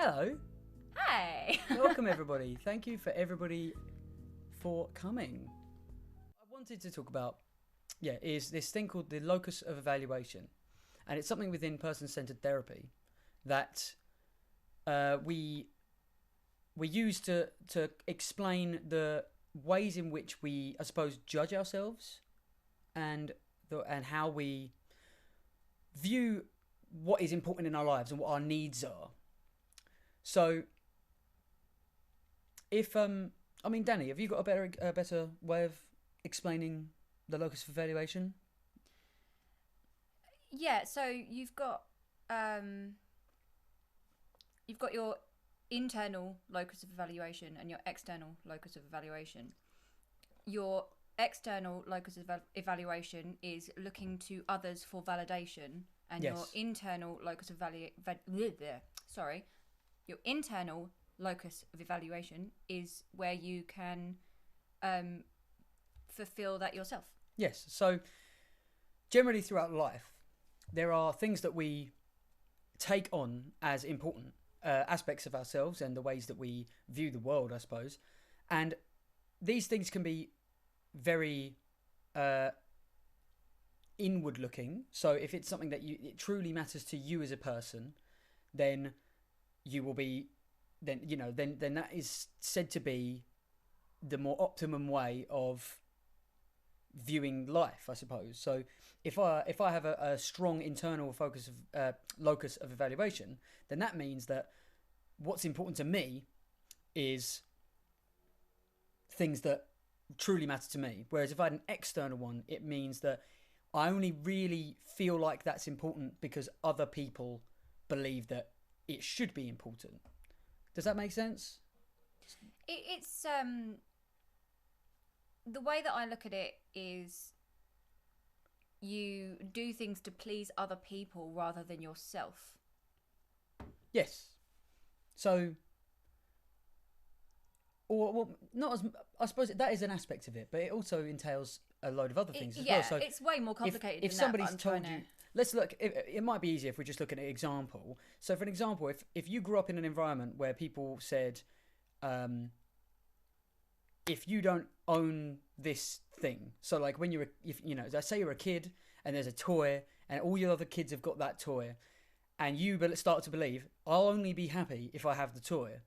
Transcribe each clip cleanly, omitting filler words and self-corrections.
Hello. Hey! Welcome, everybody. Thank you for everybody for coming. I wanted to talk about, is this thing called the locus of evaluation. And it's something within person-centered therapy that we use to explain the ways in which we, I suppose, judge ourselves and how we view what is important in our lives and what our needs are. So, if Danii, have you got a better way of explaining the locus of evaluation? Yeah, so you've got your internal locus of evaluation and your external locus of evaluation. Your external locus of evaluation is looking to others for validation, and Yes. your internal locus of your internal locus of evaluation is where you can fulfill that yourself. Yes. So, generally throughout life, there are things that we take on as important aspects of ourselves and the ways that we view the world, I suppose. And these things can be very inward looking. So if it's something that it truly matters to you as a person, then you will be then that is said to be the more optimum way of viewing life, I suppose. So if I have a strong internal focus of locus of evaluation, then that means that what's important to me is things that truly matter to me. Whereas if I had an external one, it means that I only really feel like that's important because other people believe that it should be important. Does that make sense? It's the way that I look at it is you do things to please other people rather than yourself. Yes. So, or not as I suppose that is an aspect of it, but it also entails a load of other things as well. So it's way more complicated. If than somebody's that, told you, let's look. It might be easier if we just look at an example. So, for an example, if you grew up in an environment where people said, if you don't own this thing, so like when say you're a kid and there's a toy and all your other kids have got that toy, and you start to believe, I'll only be happy if I have the toy.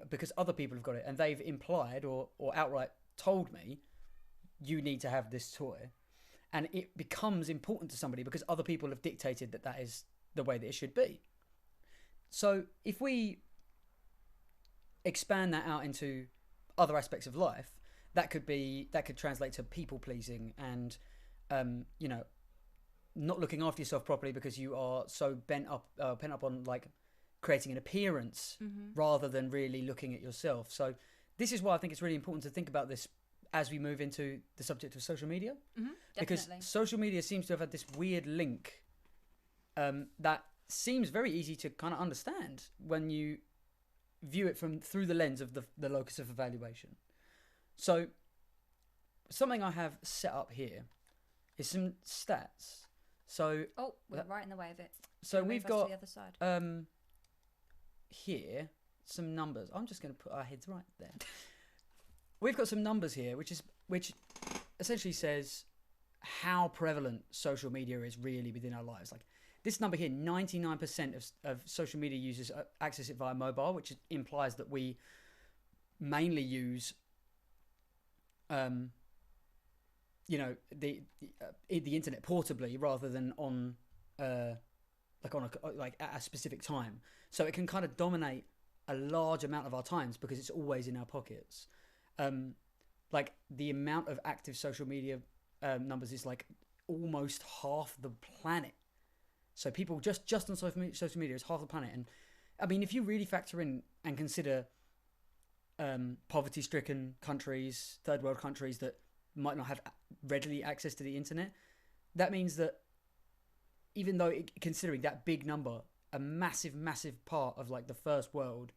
Because other people have got it and they've implied or outright told me, you need to have this toy. And it becomes important to somebody because other people have dictated that is the way that it should be. So if we expand that out into other aspects of life, that could translate to people pleasing and not looking after yourself properly because you are so pent up on like creating an appearance rather than really looking at yourself. So this is why I think it's really important to think about this as we move into the subject of social media, because social media seems to have had this weird link that seems very easy to kind of understand when you view it through the lens of the locus of evaluation. So something I have set up here is some stats. So we're right in the way of it. So we've got to the other side. Here some numbers. I'm just going to put our heads right there. We've got some numbers here, which essentially says how prevalent social media is really within our lives. Like this number here, 99% of social media users access it via mobile, which implies that we mainly use, the internet portably rather than on at a specific time. So it can kind of dominate a large amount of our times because it's always in our pockets. Like the amount of active social media numbers is like almost half the planet. So people just on social media is half the planet. And I mean, if you really factor in and consider poverty-stricken countries, third world countries that might not have readily access to the internet, that means that even though considering that big number, a massive part of like the first world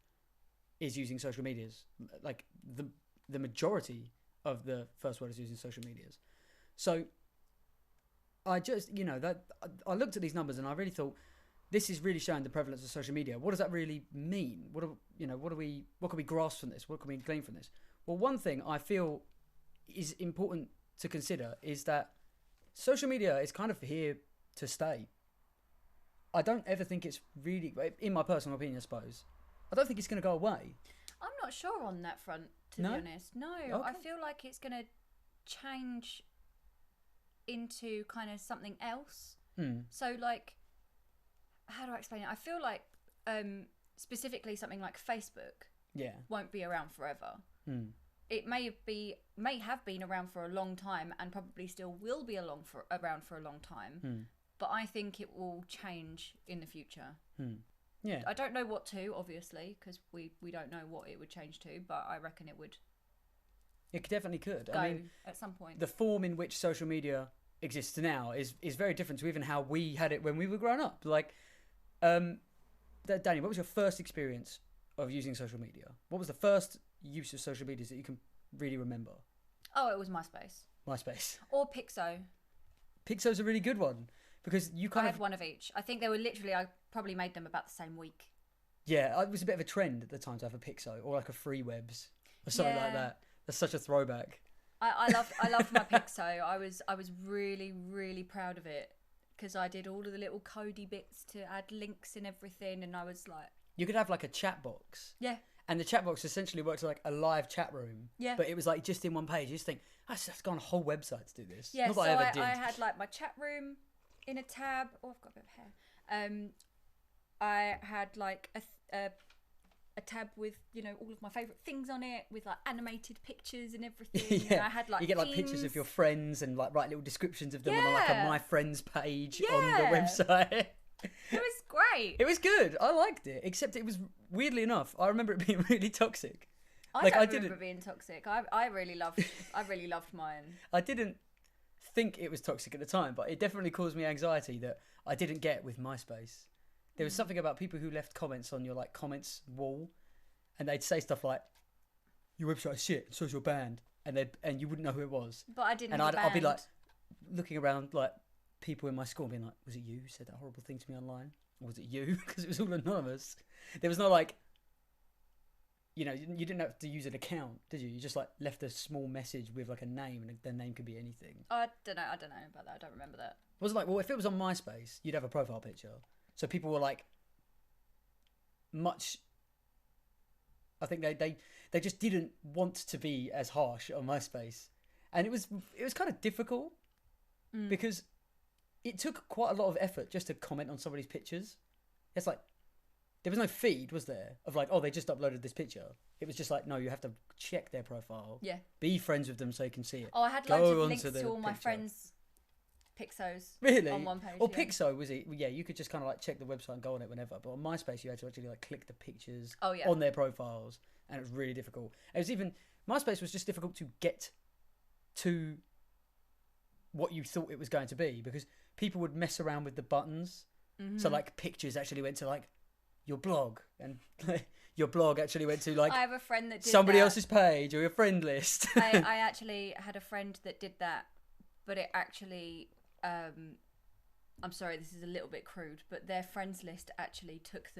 is using social medias. Like the majority of the first world is using social medias. So I just, that I looked at these numbers and I really thought this is really showing the prevalence of social media. What does that really mean? What can we grasp from this? What can we glean from this? Well, one thing I feel is important to consider is that social media is kind of here to stay. I don't ever think it's really, in my personal opinion, I suppose, I don't think it's going to go away. I'm not sure on that front, to be honest. No, okay. I feel like it's going to change into kind of something else. So, like, how do I explain it? I feel like specifically something like Facebook won't be around forever. It may have been around for a long time and probably still will be around for a long time. But I think it will change in the future. Yeah. I don't know what to, obviously, because we don't know what it would change to, but I reckon it would. It definitely could. I mean, at some point. The form in which social media exists now is very different to even how we had it when we were growing up. Like, Danii, what was your first experience of using social media? What was the first use of social media that you can really remember? Oh, it was MySpace. MySpace. Or Pixo. Pixo's a really good one because I had one of each. I think they were literally, I probably made them about the same week. Yeah, it was a bit of a trend at the time to have a Pixo or like a Free Webs or something like that. That's such a throwback. I loved my Pixo. I was really, really proud of it because I did all of the little codey bits to add links and everything, and I was like, you could have like a chat box. Yeah. And the chat box essentially worked like a live chat room. Yeah. But it was like just in one page. You just think, I just go on a whole website to do this. Yeah, so I had like my chat room in a tab. Oh, I've got a bit of hair. I had like a tab with, you know, all of my favourite things on it with like animated pictures and everything. Yeah. And I had like you get like themes. Pictures of your friends and like write little descriptions of them on like a My Friends page on the website. It was great. It was good. I liked it, except it was, weirdly enough, I remember it being really toxic. I remember being toxic. I really loved mine. I didn't think it was toxic at the time, but it definitely caused me anxiety that I didn't get with MySpace. There was something about people who left comments on your like comments wall, and they'd say stuff like, "Your website is shit, so's your band," and you wouldn't know who it was. But I didn't. And I'd be like looking around like people in my school being like, "Was it you who said that horrible thing to me online? Or was it you?" Because it was all anonymous. There was no like, you know, you didn't have to use an account, did you? You just like left a small message with like a name, and the name could be anything. I don't know about that. I don't remember that. It wasn't like, well, if it was on MySpace, you'd have a profile picture. So people were like, much. I think they just didn't want to be as harsh on MySpace, and it was kind of difficult because it took quite a lot of effort just to comment on somebody's pictures. It's like there was no feed, was there? Of like, oh, they just uploaded this picture. It was just like, no, you have to check their profile. Yeah. Be friends with them so you can see it. Oh, I had loads of links to all my friends' Pixos. Really? On one page. Or Pixo was it? Yeah, you could just kind of like check the website and go on it whenever. But on MySpace, you had to actually like click the pictures on their profiles, and it was really difficult. It was even MySpace was just difficult to get to what you thought it was going to be because people would mess around with the buttons. So like pictures actually went to like your blog, and your blog actually went to like I have a friend that did somebody else's page or your friend list. I actually had a friend that did that, but it actually I'm sorry, this is a little bit crude, but their friends list actually took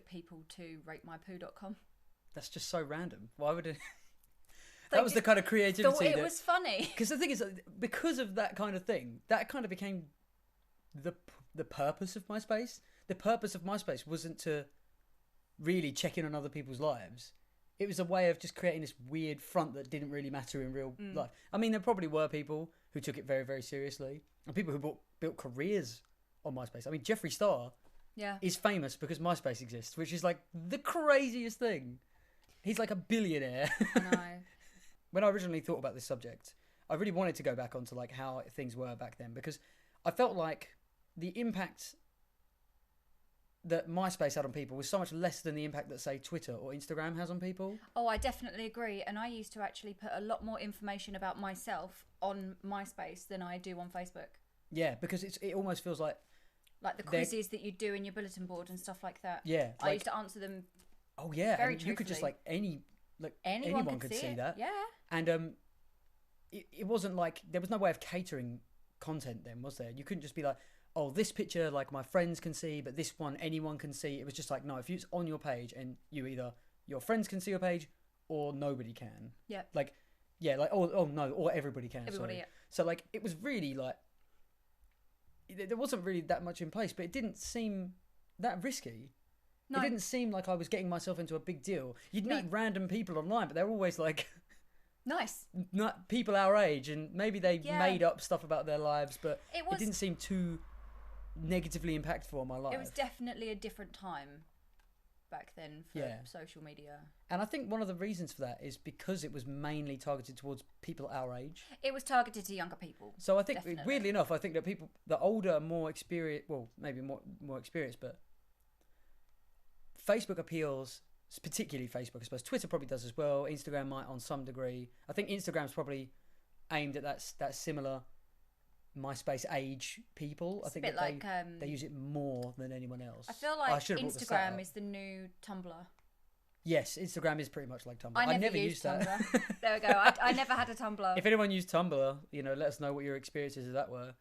people to ratemypoo.com. That's just so random. Why would it? That was the kind of creativity. Thought it was funny. Because the thing is, because of that kind of thing, that kind of became the purpose of MySpace. The purpose of MySpace wasn't to really check in on other people's lives. It was a way of just creating this weird front that didn't really matter in real life. I mean, there probably were people who took it very, very seriously, and people who built careers on MySpace. I mean, Jeffree Star is famous because MySpace exists, which is like the craziest thing. He's like a billionaire. I know. When I originally thought about this subject, I really wanted to go back onto like how things were back then, because I felt like the impact that MySpace had on people was so much less than the impact that, say, Twitter or Instagram has on people. Oh, I definitely agree. And I used to actually put a lot more information about myself on MySpace than I do on Facebook. Yeah, because it almost feels like the quizzes that you do in your bulletin board and stuff like that. Yeah. I used to answer them. Oh, yeah. Very and you could just anyone could see that. Yeah. And it wasn't like, there was no way of catering content then, was there? You couldn't just be like, oh, this picture like my friends can see, but this one anyone can see. It was just like, no, if it's on your page and your friends can see your page or nobody can. Yeah. Like, yeah, like oh no, or everybody can. Everybody. Sorry. Yeah. So like it was really like there wasn't really that much in place, but it didn't seem that risky. No. It didn't seem like I was getting myself into a big deal. You'd meet random people online, but they're always like nice, not people our age, and maybe they made up stuff about their lives, but it didn't seem too negatively impactful on my life. It was definitely a different time back then for social media. And I think one of the reasons for that is because it was mainly targeted towards people our age. It was targeted to younger people. So I think, weirdly enough, I think that people, the older, more experienced, well, maybe more experienced, but Facebook appeals, particularly Facebook, I suppose. Twitter probably does as well. Instagram might on some degree. I think Instagram's probably aimed at that similar MySpace age people. I think that they use it more than anyone else. I feel like Instagram is the new Tumblr. Yes, Instagram is pretty much like Tumblr. I never used Tumblr. That. There we go. I never had a Tumblr. If anyone used Tumblr, let us know what your experiences of that were.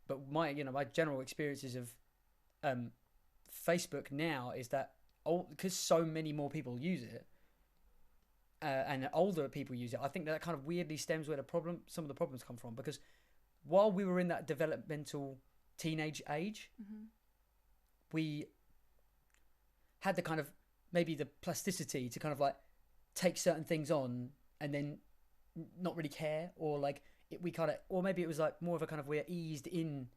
But my general experiences of Facebook now is that because so many more people use it, and older people use it, I think that kind of weirdly stems where some of the problems come from. Because while we were in that developmental teenage age, we had the kind of maybe the plasticity to kind of like take certain things on and then not really care, or like or maybe it was like more of a kind of we're eased in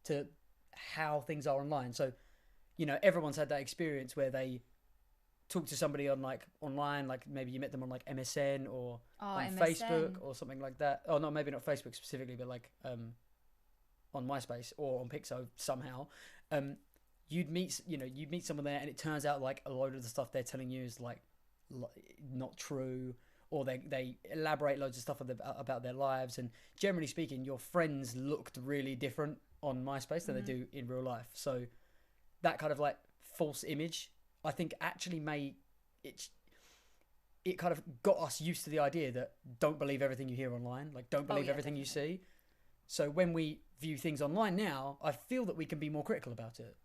to how things are online. So, everyone's had that experience where they talk to somebody on like online, like maybe you met them on like MSN or on MSN. Facebook or something like that. Oh no, maybe not Facebook specifically, but like on MySpace or on Pixo somehow. You'd meet someone there, and it turns out like a load of the stuff they're telling you is like not true, or they elaborate loads of stuff about their lives. And generally speaking, your friends looked really different on MySpace than they do in real life. So that kind of like false image, I think, actually it kind of got us used to the idea that don't believe everything you hear online, like don't believe everything you see. So when we view things online now, I feel that we can be more critical about it.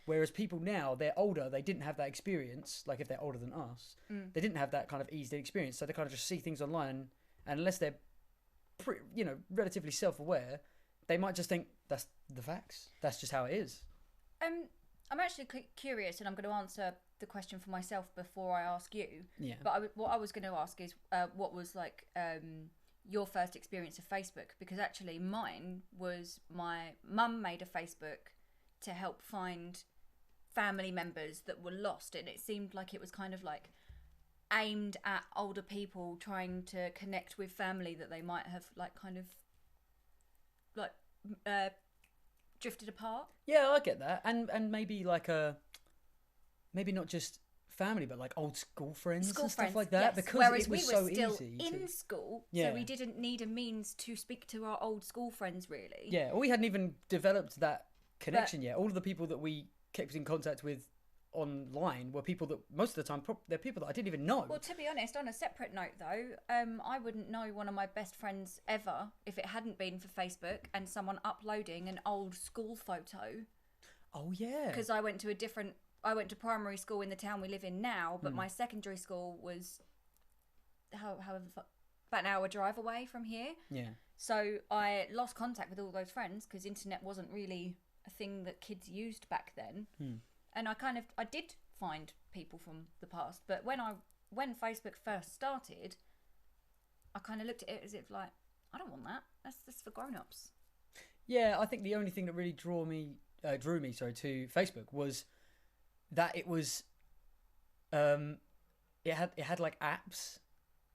Whereas people now, they're older, they didn't have that experience. Like if they're older than us, they didn't have that kind of eased experience. So they kind of just see things online, and unless they're, relatively self-aware, they might just think that's the facts. That's just how it is. I'm actually curious, and I'm going to answer the question for myself before I ask you. Yeah. But what I was going to ask is, what was like your first experience of Facebook? Because actually, mine was my mum made a Facebook to help find family members that were lost, and it seemed like it was kind of like aimed at older people trying to connect with family that they might have like kind of like drifted apart. Yeah, I get that. And maybe like maybe not just family, but like old school friends and stuff like that. Yes. Because whereas it was we were so still easy in school, Yeah. so we didn't need a means to speak to our old school friends, really. Yeah, we hadn't even developed that connection yet. All of the people that we kept in contact with online were people that most of the time they're people that I didn't even know. Well, to be honest, on a separate note though, I wouldn't know one of my best friends ever if it hadn't been for Facebook and someone uploading an old school photo. Oh yeah. Because I went to primary school in the town we live in now, but my secondary school was however about an hour drive away from here. Yeah. So I lost contact with all those friends because internet wasn't really a thing that kids used back then. And I did find people from the past, but when Facebook first started, I kind of looked at it as if like, I don't want that. That's for grown-ups. Yeah, I think the only thing that really drew me to Facebook was that it was it had like apps,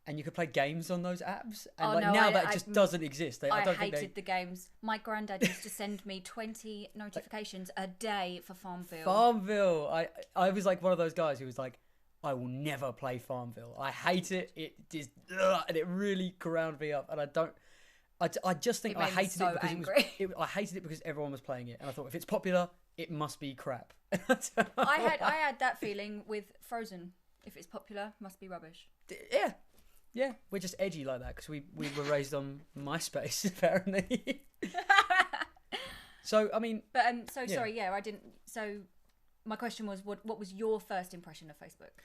and you could play games on those apps, and that just doesn't exist. I hated the games. My granddad used to send me 20 notifications a day for Farmville. I was like one of those guys who was like, I will never play Farmville. I hate it. It just and it really ground me up, and I just think I hated it because I hated it because everyone was playing it, and I thought if it's popular, it must be crap. I had that feeling with Frozen. If it's popular, must be rubbish. Yeah, we're just edgy like that because we were raised on MySpace apparently. So I mean, but sorry, I didn't. So my question was, what was your first impression of Facebook?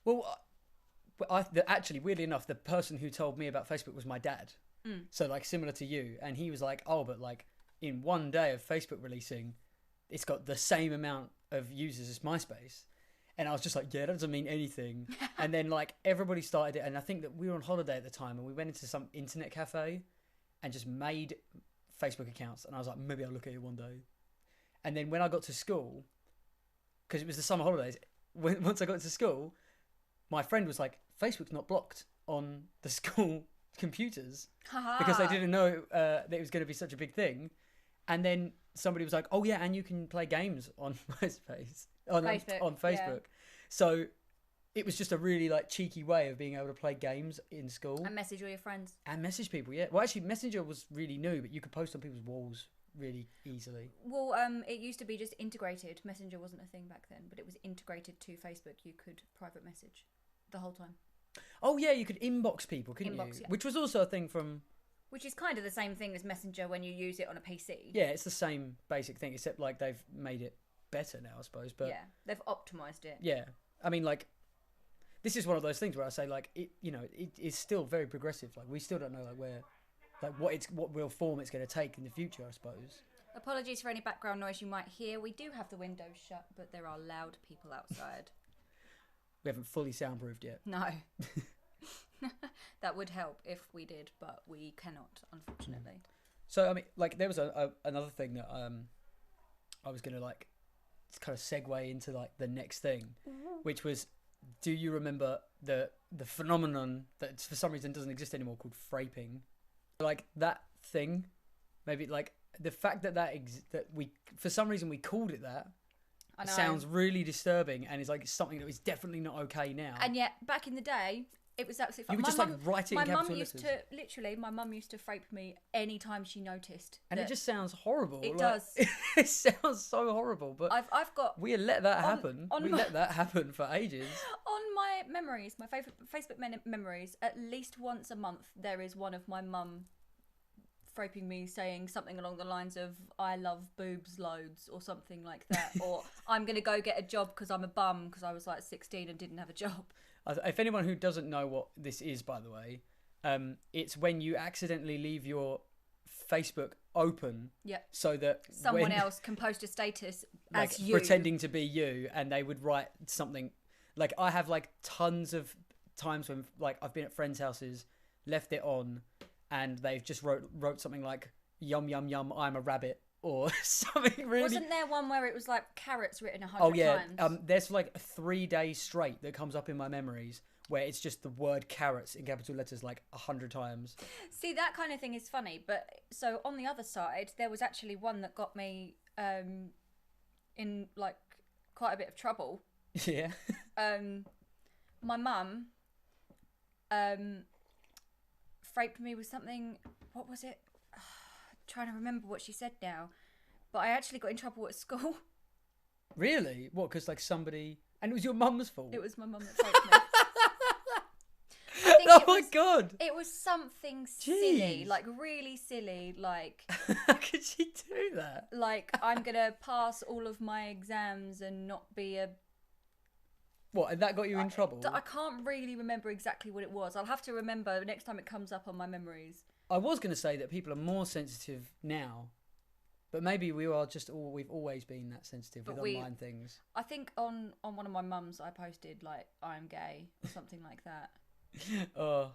Well, actually, weirdly enough, the person who told me about Facebook was my dad. So like similar to you, and he was like, "Oh, but like in one day of Facebook releasing, it's got the same amount of users as MySpace." And I was just like, "Yeah, that doesn't mean anything." And then like everybody started it, and I think that we were on holiday at the time, and we went into some internet cafe, and just made Facebook accounts, and I was like, maybe I'll look at it one day. And then when I got to school, because it was the summer holidays, once I got to school, my friend was like, Facebook's not blocked on the school computers because they didn't know that it was going to be such a big thing. And then somebody was like, oh yeah, and you can play games on MySpace on Facebook. Yeah. So it was just a really like cheeky way of being able to play games in school and message all your friends and message people. Yeah, well, actually, Messenger was really new, but you could post on people's walls really easily. Well, it used to be just integrated. Messenger wasn't a thing back then, but it was integrated to Facebook. You could private message the whole time. Oh yeah, you could inbox people, couldn't you? Yeah. Which was also a thing from... Which is kind of the same thing as Messenger when you use it on a PC. Yeah, it's the same basic thing, except like they've made it better now, I suppose. But yeah, they've optimized it. Yeah, I mean, like, this is one of those things where I say, like, it is still very progressive. Like, we still don't know like where, like what real form it's going to take in the future, I suppose. Apologies for any background noise you might hear. We do have the windows shut, but there are loud people outside. We haven't fully soundproofed yet. No. That would help if we did, but we cannot, unfortunately. So I mean, like, there was another thing that I was gonna like kind of segue into like the next thing, which was, do you remember the phenomenon that for some reason doesn't exist anymore called fraping? Like that thing, maybe like the fact that we for some reason we called it that. It sounds really disturbing, and it's like something that is definitely not okay now. And yet, back in the day, it was absolutely fine. You were just like writing capital letters. My mum used to frape me anytime she noticed. And it just sounds horrible. It does. It sounds so horrible. But I've got. We let that happen. Let that happen for ages. On my memories, my favourite Facebook memories, at least once a month, there is one of my mum fraping me saying something along the lines of "I love boobs loads" or something like that, or "I'm gonna go get a job because I'm a bum because I was like 16 and didn't have a job." If anyone who doesn't know what this is, by the way, it's when you accidentally leave your Facebook open, so that someone else can post a status like, as you, pretending to be you, and they would write something. Like, I have like tons of times when like I've been at friends' houses, left it on, and they've just wrote something like "yum yum yum, I'm a rabbit," or something really. Wasn't there one where it was like carrots written 100 times? There's like 3 days straight that comes up in my memories where it's just the word carrots in capital letters like 100 times. See, that kind of thing is funny, but so on the other side, there was actually one that got me in like quite a bit of trouble. Yeah. My mum fraped me with something. What was it? Trying to remember what she said now, but I actually got in trouble at school. Really? What? Because like somebody, and it was your mum's fault. It was my mum that fraped me. Oh my god! It was something silly, like really silly, like. How could she do that? Like, I'm gonna pass all of my exams and not be a. What? And that got you in trouble? I can't really remember exactly what it was. I'll have to remember next time it comes up on my memories. I was going to say that people are more sensitive now, but maybe we've always been that sensitive with online things. I think on one of my mums I posted like "I'm gay" or something like that. Oh,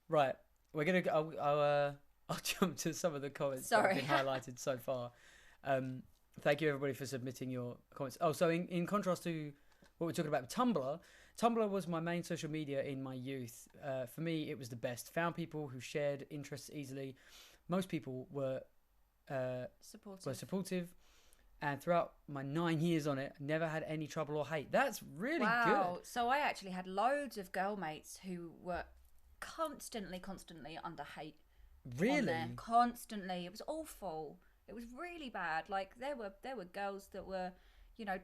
right. We're gonna go. I'll jump to some of the comments that have been highlighted so far. Thank you everybody for submitting your comments. Oh, so in contrast to what we're talking about, Tumblr was my main social media in my youth. For me, it was the best. Found people who shared interests easily. Most people were supportive. And throughout my 9 years on it, never had any trouble or hate. That's really good. So I actually had loads of girl mates who were constantly under hate. Really? Constantly. It was awful. It was really bad. Like there were girls that were,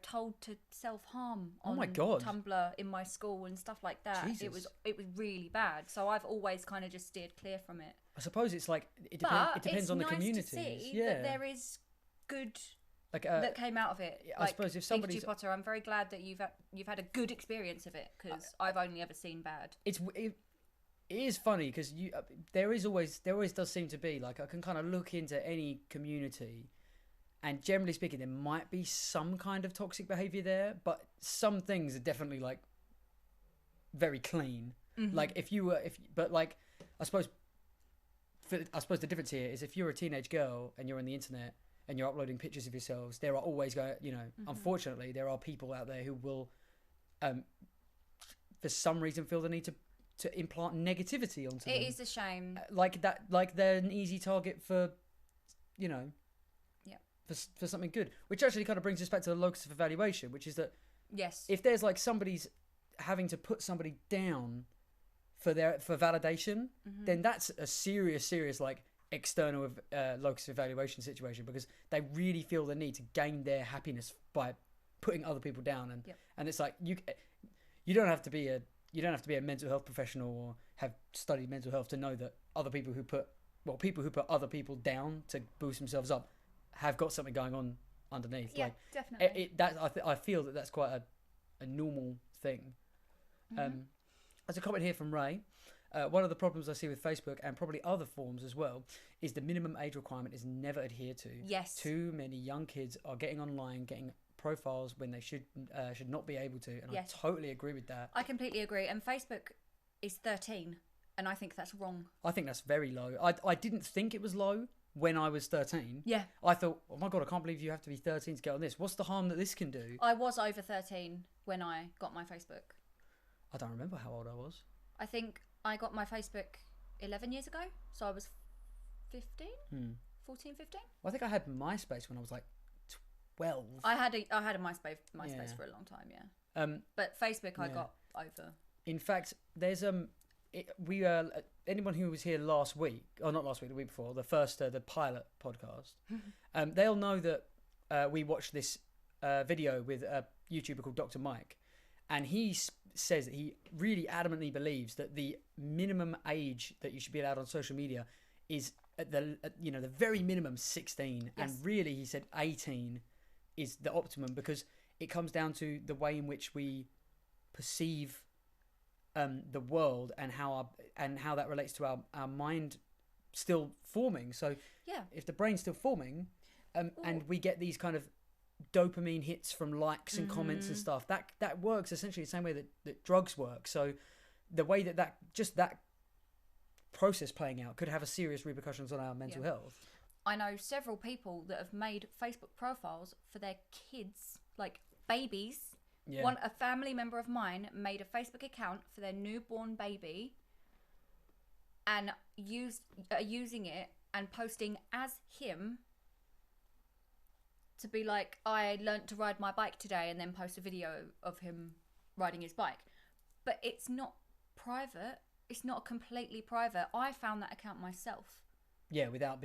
told to self-harm on Tumblr in my school and stuff like that. Jesus. It was really bad. So I've always kind of just steered clear from it. I suppose it's like it depends on the community. But it's nice to see that there is good Like that came out of it. I suppose if somebody's Pikachu Potter, I'm very glad that you've had a good experience of it, because I've only ever seen bad. it is funny because there always does seem to be, like, I can kind of look into any community, and generally speaking, there might be some kind of toxic behavior there, but some things are definitely like very clean. Mm-hmm. Like I suppose the difference here is if you're a teenage girl and you're on the internet and you're uploading pictures of yourselves, there are always unfortunately there are people out there who will for some reason feel the need to implant negativity onto them. It is a shame. Like they're an easy target for for something good, which actually kind of brings us back to the locus of evaluation, which is that yes, if there's like somebody's having to put somebody down for validation, then that's a serious like external locus of evaluation situation, because they really feel the need to gain their happiness by putting other people down, and it's like you don't have to be a mental health professional or have studied mental health to know that people who put other people down to boost themselves up have got something going on underneath. Yeah, like, definitely. I feel that's quite a normal thing. There's a comment here from Ray. One of the problems I see with Facebook, and probably other forums as well, is the minimum age requirement is never adhered to. Yes. Too many young kids are getting online, getting profiles when they should not be able to, and yes. I totally agree with that. I completely agree. And Facebook is 13, and I think that's wrong. I think that's very low. I didn't think it was low when I was 13. Yeah. I thought, oh my God, I can't believe you have to be 13 to get on this. What's the harm that this can do? I was over 13 when I got my Facebook. I don't remember how old I was. I think I got my Facebook 11 years ago, so I was 15? 14, 15? Well, I think I had MySpace when I was like 12. I had a MySpace for a long time, yeah. But Facebook I got over. In fact, there's anyone who was here last week, or not last week, the week before, the pilot podcast, they'll know that we watched this video with a YouTuber called Dr. Mike, and he says that he really adamantly believes that the minimum age that you should be allowed on social media is at the very minimum 16, yes. and really he said 18 is the optimum, because it comes down to the way in which we perceive the world and how that relates to our mind still forming. So if the brain's still forming, and we get these kind of dopamine hits from likes and comments and stuff, that works essentially the same way that drugs work. So the way that process playing out could have a serious repercussions on our mental health. I know several people that have made Facebook profiles for their kids, like babies. Yeah. A family member of mine made a Facebook account for their newborn baby and using it and posting as him to be like, I learnt to ride my bike today, and then post a video of him riding his bike. But it's not private. It's not completely private. I found that account myself. Yeah, without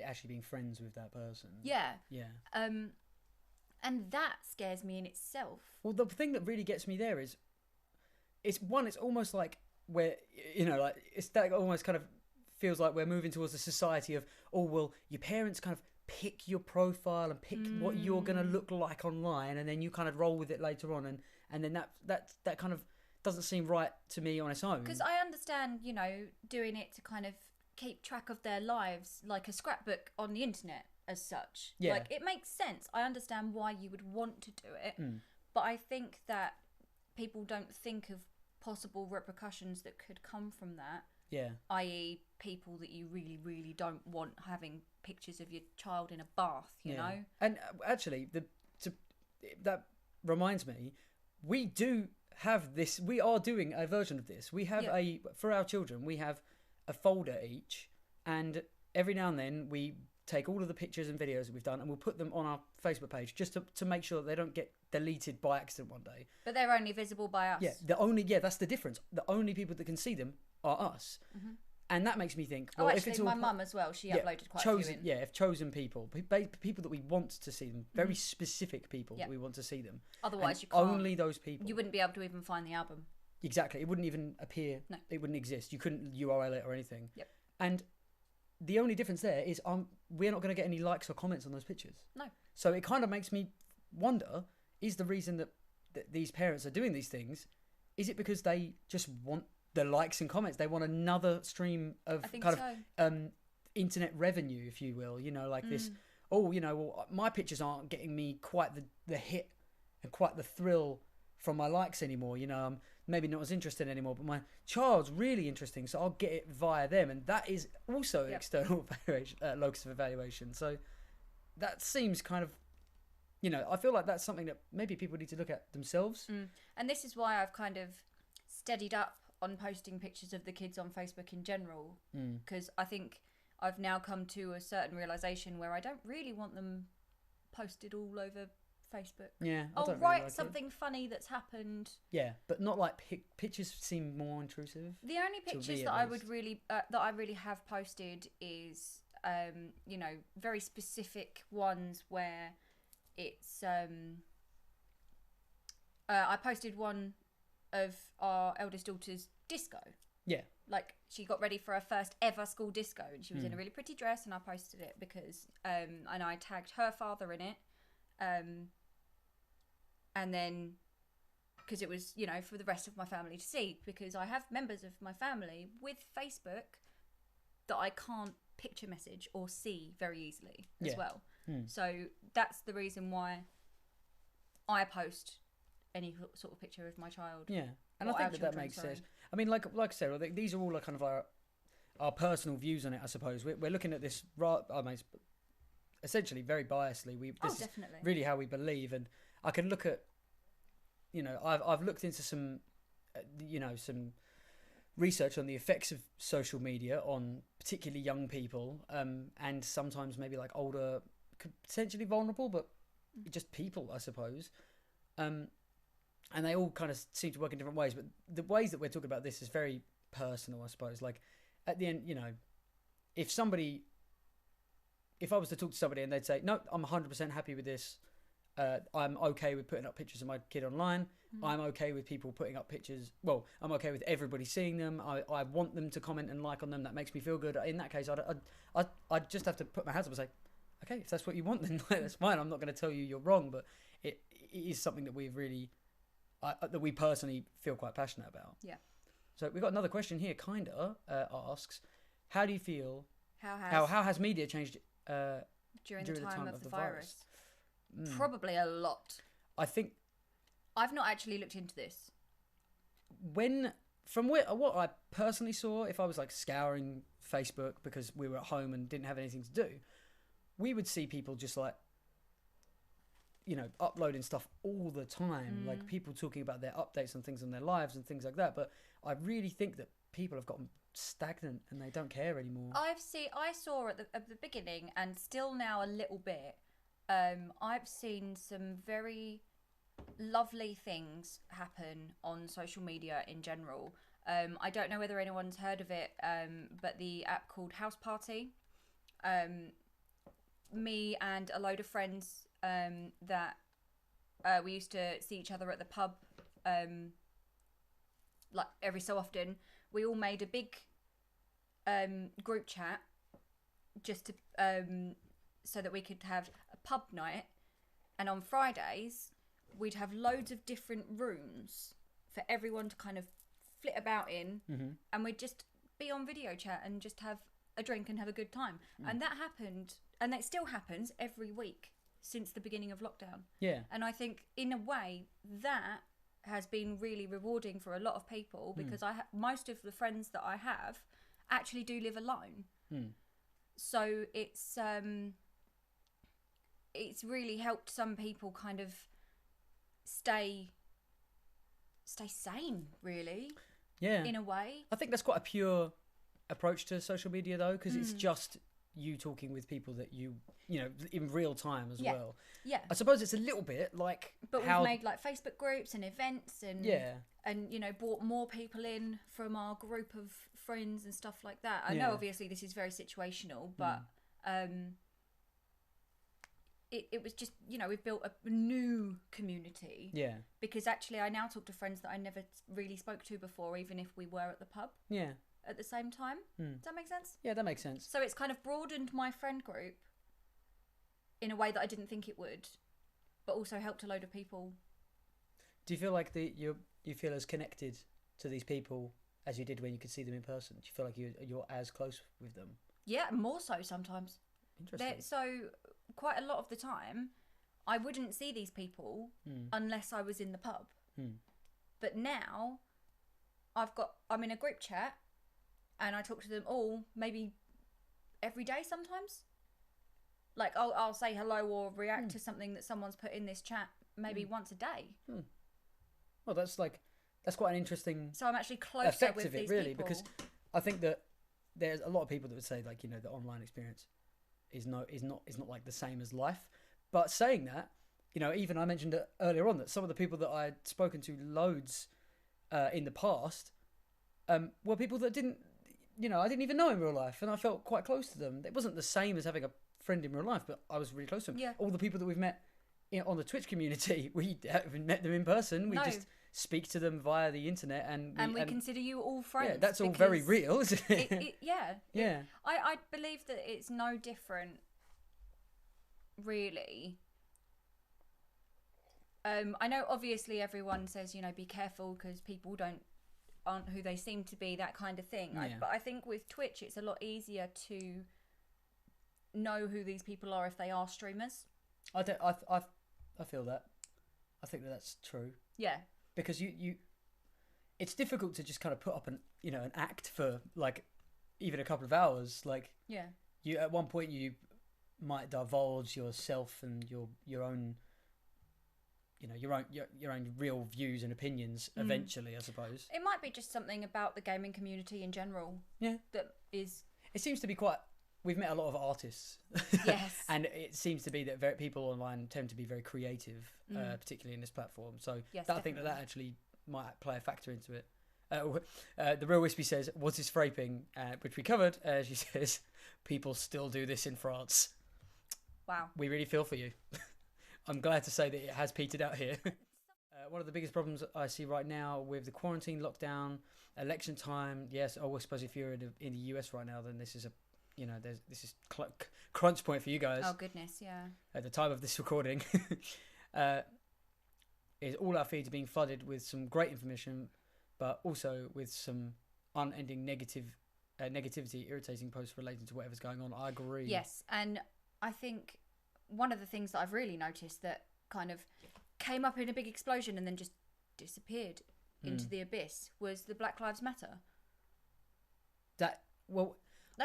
actually being friends with that person. Yeah. Yeah. And that scares me in itself. Well, the thing that really gets me there is, it's almost like that almost kind of feels like we're moving towards a society of, your parents kind of pick your profile and pick what you're going to look like online, and then you kind of roll with it later on, and then that kind of doesn't seem right to me on its own. Because I understand, doing it to kind of keep track of their lives, like a scrapbook on the internet as such. Yeah. Like, it makes sense. I understand why you would want to do it, but I think that people don't think of possible repercussions that could come from that. Yeah. I.e., people that you really, really don't want having pictures of your child in a bath, you know? And actually, that reminds me, we do have this, we are doing a version of this. We have for our children, we have a folder each, and every now and then we take all of the pictures and videos that we've done and we'll put them on our Facebook page just to make sure that they don't get deleted by accident one day. But they're only visible by us. Yeah, that's the difference. The only people that can see them are us. Mm-hmm. And that makes me think, well, actually, if it's all my mum as well, she uploaded quite a few in. Yeah, if chosen people that we want to see them, very specific people that we want to see them. Otherwise, you can't. Only those people. You wouldn't be able to even find the album. Exactly. It wouldn't even appear. No. It wouldn't exist. You couldn't URL it or anything. Yep. And the only difference there is we're not going to get any likes or comments on those pictures. No. So it kind of makes me wonder, is the reason that these parents are doing these things, is it because they just want the likes and comments? They want another stream of internet revenue, if you will, like this, well, my pictures aren't getting me quite the hit and quite the thrill from my likes anymore. I'm maybe not as interested anymore, but my child's really interesting, so I'll get it via them. And that is also external evaluation, locus of evaluation. So that seems kind of, I feel like that's something that maybe people need to look at themselves. And this is why I've kind of steadied up on posting pictures of the kids on Facebook in general, because I think I've now come to a certain realisation where I don't really want them posted all over Facebook. Yeah, I'll write something funny that's happened. Yeah, but not like pictures seem more intrusive. The only pictures that I would really that I really have posted is very specific ones where it's I posted one of our eldest daughter's disco. Yeah. Like, she got ready for her first ever school disco, and she was in a really pretty dress, and I posted it because and I tagged her father in it. And then, because it was, for the rest of my family to see, because I have members of my family with Facebook that I can't picture message or see very easily as well. So that's the reason why I post any sort of picture of my child. Yeah, and I think that makes sense. I mean, like I said, I think these are all kind of our personal views on it, I suppose. We're looking at this, essentially very biasedly. This is really how we believe, and I can look at, I've looked into some, some research on the effects of social media on particularly young people, and sometimes maybe like older, potentially vulnerable, but just people, I suppose. And they all kind of seem to work in different ways, but the ways that we're talking about this is very personal, I suppose. Like, at the end, if I was to talk to somebody and they'd say, no, I'm 100% happy with this, I'm okay with putting up pictures of my kid online, I'm okay with people putting up pictures, well, I'm okay with everybody seeing them, I want them to comment and like on them, that makes me feel good. In that case, I'd just have to put my hands up and say, okay, if that's what you want, then that's fine. I'm not going to tell you you're wrong, but it is something that we've really... that we personally feel quite passionate about. Yeah. So we've got another question here. Asks, how do you feel? How has media changed during the time of the virus? Probably a lot. I think I've not actually looked into this. From what I personally saw, if I was like scouring Facebook because we were at home and didn't have anything to do, we would see people just like, uploading stuff all the time, like people talking about their updates and things on their lives and things like that. But I really think that people have gotten stagnant and they don't care anymore. I saw at the beginning, and still now a little bit. I've seen some very lovely things happen on social media in general. I don't know whether anyone's heard of it, but the app called House Party. Me and a load of friends that we used to see each other at the pub like every so often. We all made a big group chat just to so that we could have a pub night, and on Fridays we'd have loads of different rooms for everyone to kind of flit about in, and we'd just be on video chat and just have a drink and have a good time. And that happened, and it still happens every week since the beginning of lockdown. Yeah. And I think in a way that has been really rewarding for a lot of people, because most of the friends that I have actually do live alone. So it's really helped some people kind of stay sane, really. Yeah. In a way. I think that's quite a pure approach to social media, though, because it's just you talking with people that you know in real time as well. Yeah. I suppose it's a little bit like, but we've made like Facebook groups and events and and brought more people in from our group of friends and stuff like that. I know obviously this is very situational, but it was just, we've built a new community. Yeah. Because actually I now talk to friends that I never really spoke to before, even if we were at the pub. Yeah. at the same time. Does that make sense? Yeah, that makes sense. So it's kind of broadened my friend group in a way that I didn't think it would, but also helped a load of people. Do you feel like you feel as connected to these people as you did when you could see them in person? Do you feel like you're as close with them? Yeah, more so sometimes. Interesting. So quite a lot of the time, I wouldn't see these people unless I was in the pub. But now, I'm in a group chat, and I talk to them all maybe every day sometimes. Like I'll say hello or react to something that someone's put in this chat maybe once a day. Well, that's quite an interesting. So I'm actually closer effect with of it, these really, people. because I think that there's a lot of people that would say, like, you know, the online experience is not like the same as life. But saying that, you know, even I mentioned it earlier on that some of the people that I'd spoken to loads in the past were people that didn't, you know, I didn't even know in real life, and I felt quite close to them. It wasn't the same as having a friend in real life, but I was really close to them. Yeah. All the people that we've met on the Twitch community, we haven't met them in person. We just speak to them via the internet, and we consider you all friends. Yeah, that's all very real, isn't it? Yeah. I believe that it's no different, really. I know obviously everyone says, you know, be careful because people aren't who they seem to be, that kind of thing. Yeah. But I think with Twitch it's a lot easier to know who these people are if they are streamers. I feel that. I think that's true. Yeah. Because you it's difficult to just kind of put up an act for like even a couple of hours. Like, yeah, you at one point you might divulge yourself and your own, you know, your own real views and opinions eventually, I suppose. It might be just something about the gaming community in general. Yeah. That is. It seems to be quite. We've met a lot of artists. Yes. And it seems to be that people online tend to be very creative, particularly in this platform. So yes, I think that actually might play a factor into it. The Real Wispy says, what is fraping? Which we covered. She says, people still do this in France. Wow. We really feel for you. I'm glad to say that it has petered out here. One of the biggest problems I see right now with the quarantine, lockdown, election time. Yes, I suppose if you're in the US right now, then this is this is crunch point for you guys. Oh goodness, yeah. At the time of this recording, is all our feeds are being flooded with some great information, but also with some unending negativity, irritating posts relating to whatever's going on. I agree. Yes, and I think one of the things that I've really noticed that kind of came up in a big explosion and then just disappeared into the abyss was the Black Lives Matter.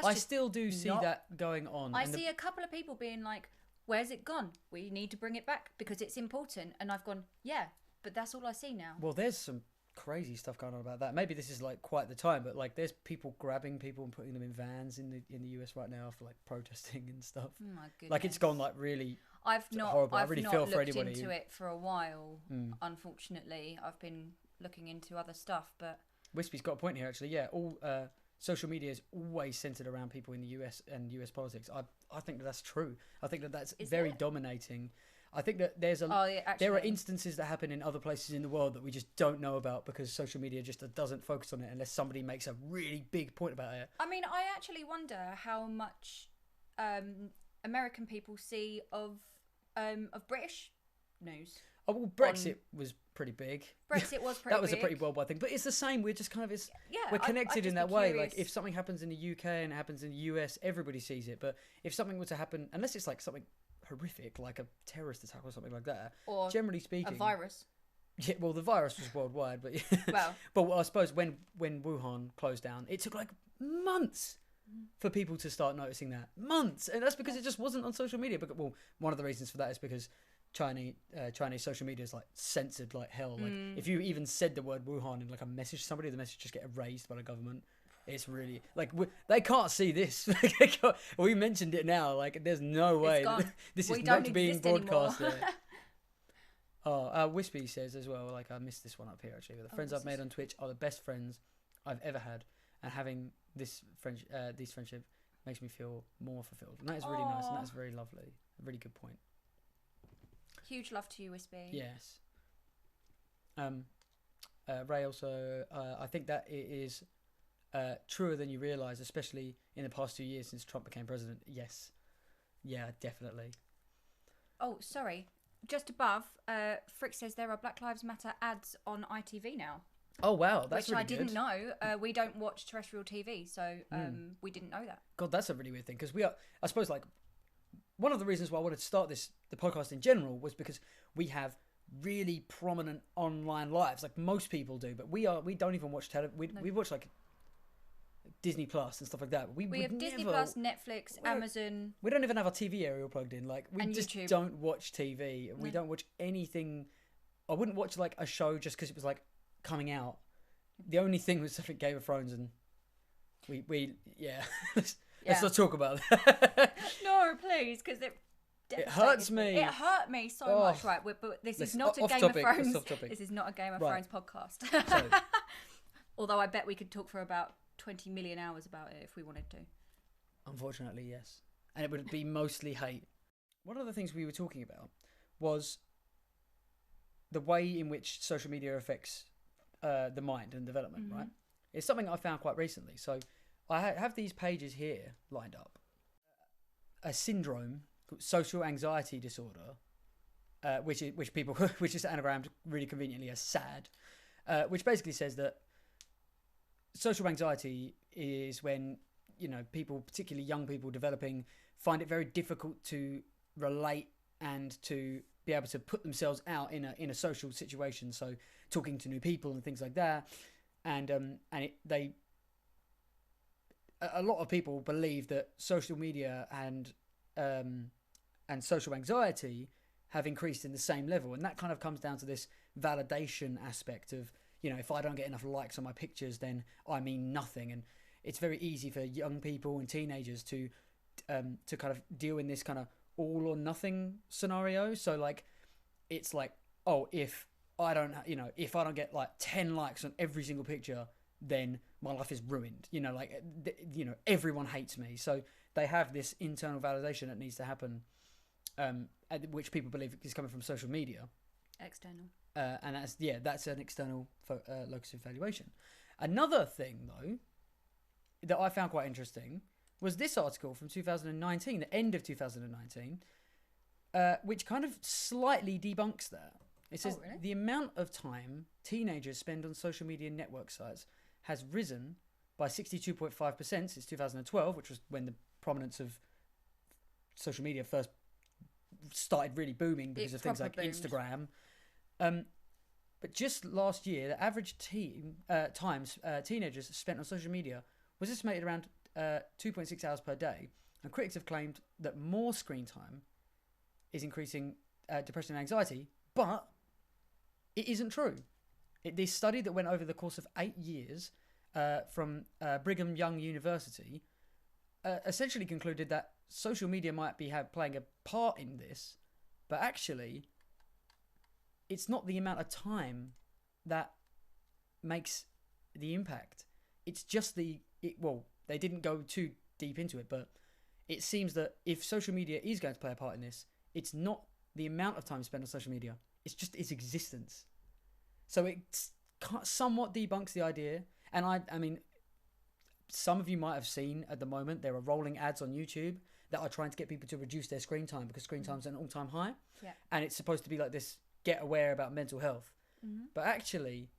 I still do see that going on. I see a couple of people being like, where's it gone? We need to bring it back because it's important. And I've gone, yeah, but that's all I see now. Well, there's some crazy stuff going on about that. Maybe this is like quite the time, but like there's people grabbing people and putting them in vans in the US right now for like protesting and stuff. Oh my goodness. Like it's gone like really horrible. I really not feel for looked anybody into it for a while, unfortunately. I've been looking into other stuff, but Wispy's got a point here actually. Yeah, all social media is always centered around people in the US and US politics. I think that's true. I think that's very dominating. I think that there are instances that happen in other places in the world that we just don't know about because social media just doesn't focus on it unless somebody makes a really big point about it. I mean, I actually wonder how much American people see of British news. Oh, well, Brexit was pretty big. Brexit was pretty that was big. a pretty worldwide thing. But it's the same. We're just kind of yeah, we're connected in that way. Curious. Like if something happens in the UK and it happens in the US, everybody sees it. But if something were to happen, unless it's like something horrific, like a terrorist attack or something like that, or generally speaking, a virus. Yeah, well, the virus was worldwide, but but I suppose when Wuhan closed down, it took like months for people to start noticing that. Months, and that's because it just wasn't on social media. But one of the reasons for that is because Chinese social media is like censored like hell. Like if you even said the word Wuhan in like a message to somebody, the message just get erased by the government. It's really like they can't see this. We mentioned it now. Like there's no way this is not being broadcasted. Wispy says as well. Like I missed this one up here actually. The friends I've made on Twitch are the best friends I've ever had, and having this friendship makes me feel more fulfilled. And that is really nice, and that is very lovely. A really good point. Huge love to you, Wispy. Yes. Ray also, I think that it is truer than you realise, especially in the past 2 years since Trump became president. Yes. Yeah, definitely. Oh, sorry. Just above, Frick says there are Black Lives Matter ads on ITV now. Oh, wow. That's which really I didn't good. know. We don't watch terrestrial TV, so we didn't know that. God, that's a really weird thing. Because we are, I suppose, like, one of the reasons why I wanted to start the podcast in general was because we have really prominent online lives, like most people do. But we don't even watch television. We watch, like, Disney Plus and stuff like that. We have Disney Plus, Netflix, Amazon. We don't even have our TV aerial plugged in. Like, we just YouTube. don't watch TV. We don't watch anything. I wouldn't watch, like, a show just because it was, like, coming out. The only thing was something Game of Thrones, and we let's not talk about that. No, please, because it hurts me. It hurt me so much. Right, but this is not a Game of Thrones. This is not a Game of Thrones podcast. Although I bet we could talk for about 20 million hours about it if we wanted to. Unfortunately, yes, and it would be mostly hate. One of the things we were talking about was the way in which social media affects the mind and development, right? It's something I found quite recently. So I have these pages here lined up. A syndrome called social anxiety disorder, which is anagrammed really conveniently as SAD, which basically says that social anxiety is when, you know, people, particularly young people developing, find it very difficult to relate and to be able to put themselves out in a social situation. So talking to new people and things like that, and a lot of people believe that social media and social anxiety have increased in the same level, and that kind of comes down to this validation aspect of, you know, if I don't get enough likes on my pictures, then I mean nothing. And it's very easy for young people and teenagers to kind of deal in this kind of all or nothing scenario. So, like, it's like, oh, if I don't get like 10 likes on every single picture, then my life is ruined. You know, like, everyone hates me. So they have this internal validation that needs to happen, which people believe is coming from social media. External. And that's an external locus of evaluation. Another thing, though, that I found quite interesting was this article from 2019, the end of 2019, which kind of slightly debunks that. It says, really? The amount of time teenagers spend on social media network sites has risen by 62.5% since 2012, which was when the prominence of social media first started really booming because of things like Instagram. But just last year, the average teenagers spent on social media was estimated around 2.6 hours per day. And critics have claimed that more screen time is increasing depression and anxiety, but it isn't true. This study that went over the course of 8 years from Brigham Young University essentially concluded that social media might be playing a part in this, but actually it's not the amount of time that makes the impact. It's just they didn't go too deep into it, but it seems that if social media is going to play a part in this, it's not the amount of time spent on social media, it's just its existence. So it somewhat debunks the idea. And I mean, some of you might have seen at the moment, there are rolling ads on YouTube that are trying to get people to reduce their screen time because screen time's at an all-time high. Yeah. And it's supposed to be like this, get aware about mental health. Mm-hmm. But actually,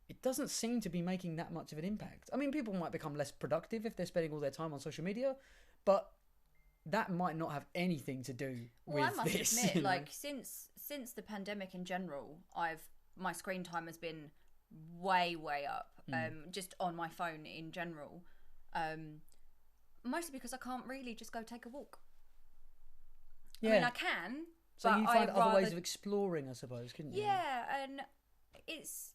it doesn't seem to be making that much of an impact. I mean, people might become less productive if they're spending all their time on social media, but that might not have anything to do with this. Well, I must admit, like, since the pandemic in general, my screen time has been way up, just on my phone in general, mostly because I can't really just go take a walk. Yeah. I mean, I can, so but you find other ways of exploring, I suppose, couldn't you? Yeah, and it's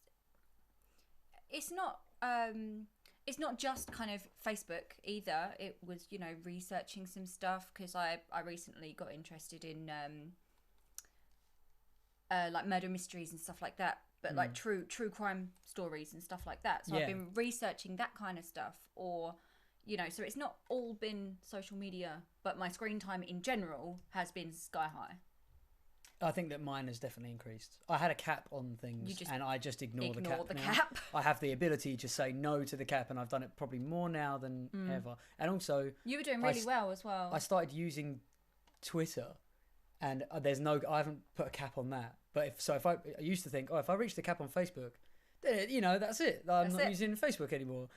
not just kind of Facebook either. It was, researching some stuff because I recently got interested in like murder mysteries and stuff like that, but like true crime stories and stuff like that. So I've been researching that kind of stuff, or so it's not all been social media, but my screen time in general has been sky high. I think that mine has definitely increased. I had a cap on things, and I just ignore the cap. Now. I have the ability to say no to the cap, and I've done it probably more now than ever. And also, you were doing really well as well. I started using Twitter, and I haven't put a cap on that. But I used to think, if I reach the cap on Facebook, then that's it. I'm not using Facebook anymore.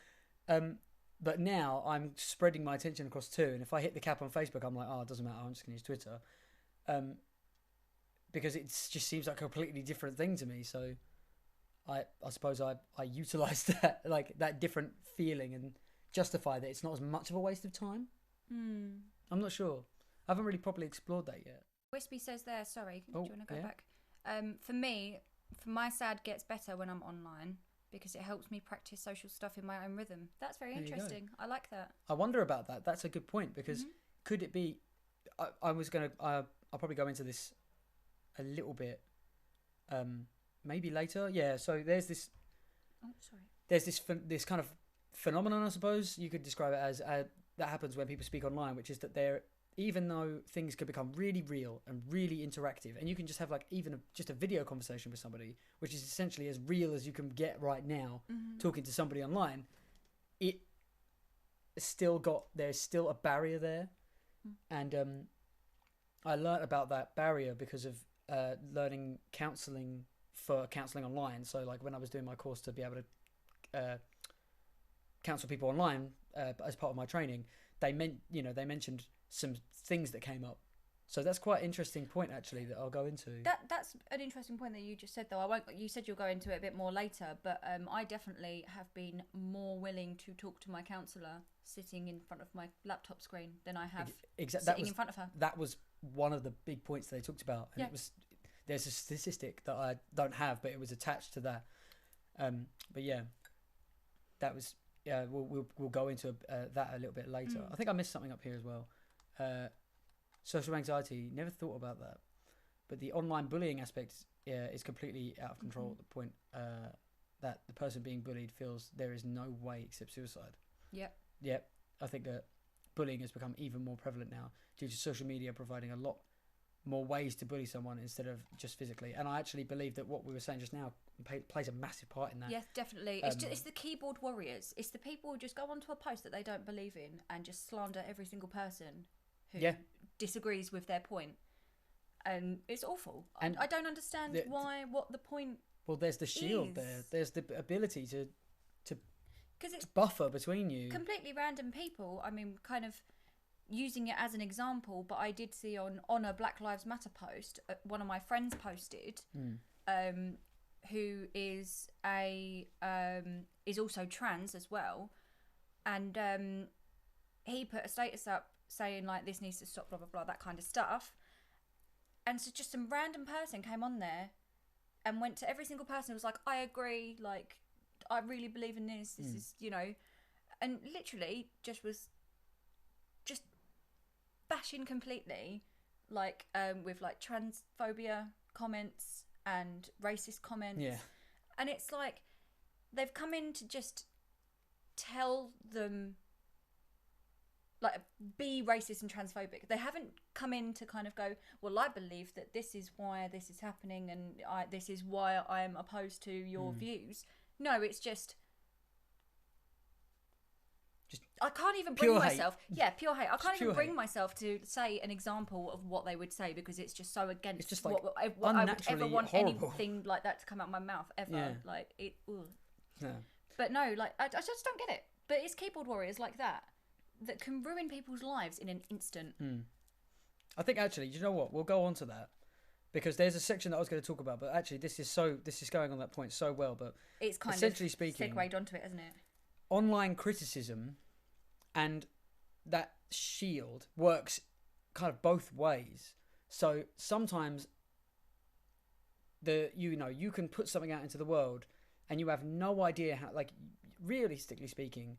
But now I'm spreading my attention across two, and if I hit the cap on Facebook, I'm like, it doesn't matter. I'm just going to use Twitter. Because it just seems like a completely different thing to me. So I suppose I utilise that, like that different feeling, and justify that it's not as much of a waste of time. I'm not sure. I haven't really properly explored that yet. Wispy says there, sorry, do you want to go back? For me, my SAD gets better when I'm online because it helps me practice social stuff in my own rhythm. That's very interesting. I like that. I wonder about that. That's a good point, because could it be... I'll probably go into this a little bit maybe later. Yeah, so there's this... Oh, sorry. There's this kind of phenomenon, I suppose you could describe it as, that happens when people speak online, which is that even though things can become really real and really interactive, and you can just have like even just a video conversation with somebody, which is essentially as real as you can get right now, talking to somebody online, there's still a barrier there. And I learnt about that barrier because of learning counselling online. So like when I was doing my course to be able to counsel people online as part of my training, they mentioned some things that came up. So that's quite an interesting point, actually, that I'll go into. That's an interesting point that you just said, though. You said you'll go into it a bit more later, but I definitely have been more willing to talk to my counsellor sitting in front of my laptop screen than I have sitting in front of her. That was one of the big points they talked about, and there's a statistic that I don't have, but it was attached to that. But yeah, that was we'll go into that a little bit later. I think I missed something up here as well. Social anxiety, never thought about that, but the online bullying aspect is completely out of control at the point that the person being bullied feels there is no way except suicide. Yep. I think that bullying has become even more prevalent now due to social media providing a lot more ways to bully someone instead of just physically. And I actually believe that what we were saying just now plays a massive part in that. Yes, definitely. It's the keyboard warriors. It's the people who just go onto a post that they don't believe in and just slander every single person who disagrees with their point. And it's awful. And I don't understand what the point. Well, there's the shield there. There's the ability to buffer between you. Completely random people. I mean, kind of using it as an example, but I did see on a Black Lives Matter post, one of my friends posted, who is is also trans as well, and he put a status up saying like this needs to stop, blah blah blah, that kind of stuff. And so just some random person came on there and went to every single person and was like, I agree, like I really believe in this is, and literally just was just bashing completely, like with like transphobia comments and racist comments. And it's like they've come in to just tell them, like, be racist and transphobic. They haven't come in to kind of go, well, I believe that this is why this is happening and this is why I am opposed to your views. No, it's just I can't even bring myself. Yeah, pure hate. I can't even bring myself to say an example of what they would say because it's just so against. It's just like what I would ever want horrible. Anything like that to come out of my mouth ever. Yeah. Like it. Yeah. But no, like I just don't get it. But it's keyboard warriors like that can ruin people's lives in an instant. I think actually, you know what? We'll go on to that because there's a section that I was going to talk about. But actually, this is going on that point so well. But it's kind essentially of speaking, segued onto it, isn't it? Online criticism and that shield works kind of both ways. So sometimes you can put something out into the world and you have no idea how, like, realistically speaking,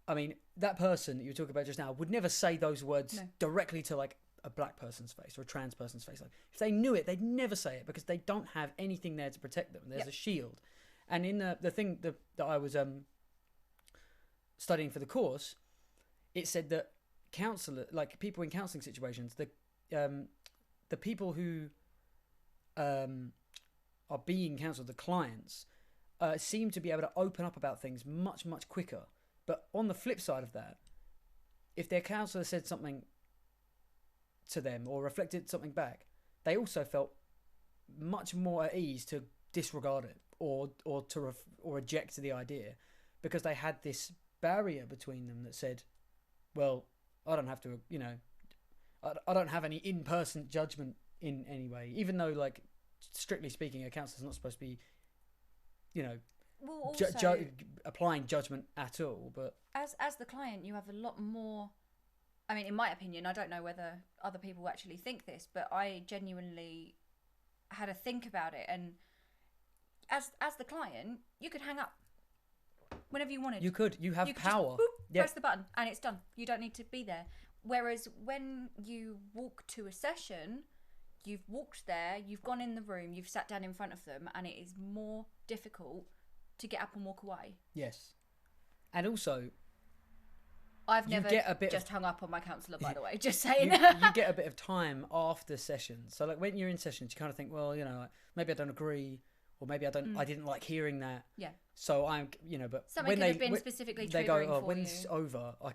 I mean, that person that you were talking about just now would never say those words directly to like a black person's face or a trans person's face. Like, if they knew it, they'd never say it because they don't have anything there to protect them. There's a shield. And in the thing that I was studying for the course, it said that people in counselling situations, the people who are being counselled, the clients, seem to be able to open up about things much, much quicker. But on the flip side of that, if their counsellor said something to them or reflected something back, they also felt much more at ease to disregard it or reject the idea, because they had this barrier between them that said, well, I don't have to, I don't have any in-person judgment in any way, even though, like, strictly speaking, a counsellor's not supposed to be, well, also, applying judgment at all. But as the client, you have a lot more. I mean, in my opinion, I don't know whether other people actually think this, but I genuinely had a think about it. And as the client, you could hang up whenever you wanted. You could. You have power. Just, boop, press the button and it's done. You don't need to be there. Whereas when you walk to a session, you've walked there, you've gone in the room, you've sat down in front of them, and it is more difficult to get up and walk away. Yes. And also, I've never just hung up on my counsellor, by the way, just saying. You get a bit of time after sessions. So, like, when you're in sessions, you kind of think, well, maybe I don't agree, or maybe I didn't like hearing that. Yeah. So but something when could have been specifically they triggering go, for when you. it's over, I'm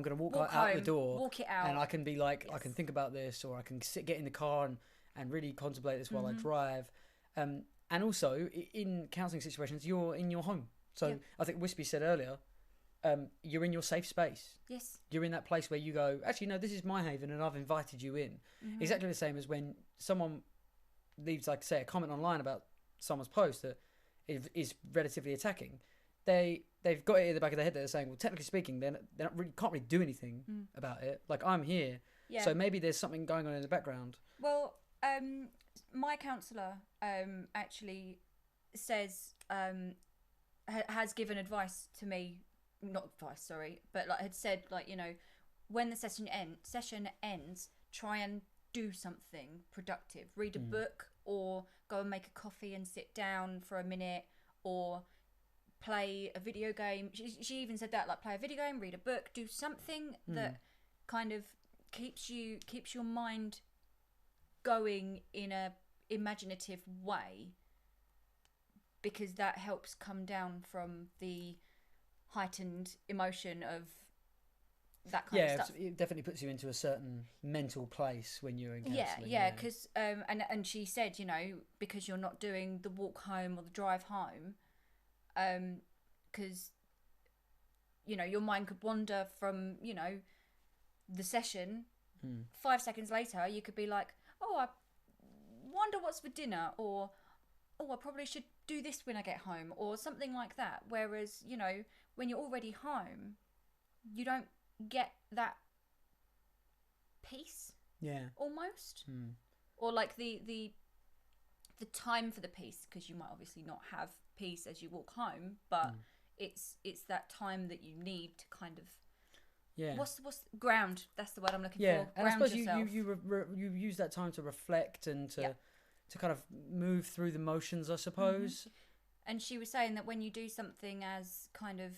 going to walk home, out the door, walk it out, and I can be like, yes. I can think about this, or I can get in the car and really contemplate this while I drive. And also, in counselling situations, you're in your home. So I think Wispy said earlier, you're in your safe space. Yes. You're in that place where you go, actually, no, this is my haven and I've invited you in. Mm-hmm. Exactly the same as when someone leaves, like, say, a comment online about someone's post that is relatively attacking. They've got it in the back of their head. They're saying, well, technically speaking, they're not really, can't really do anything about it. Like, I'm here. Yeah. So maybe there's something going on in the background. Well, my counsellor actually says has given advice to me, not advice, sorry, but like had said, like, when the session ends, try and do something productive. Read a book, or go and make a coffee and sit down for a minute, or play a video game. She even said that, like, play a video game, read a book, do something that kind of keeps your mind going in a imaginative way, because that helps come down from the heightened emotion of that kind of stuff. It definitely puts you into a certain mental place when you're in counselling. Yeah, because and she said, because you're not doing the walk home or the drive home, because your mind could wander from the session. 5 seconds later, you could be like, oh, I wonder what's for dinner, or oh, I probably should do this when I get home, or something like that. Whereas, when you're already home, you don't get that peace. Yeah. Almost. Or like the time for the peace, because you might obviously not have peace as you walk home, but it's that time that you need to kind of. Yeah. What's ground? That's the word I'm looking for. Yeah, and I suppose yourself. you use that time to reflect and to kind of move through the motions, I suppose. And she was saying that when you do something as kind of,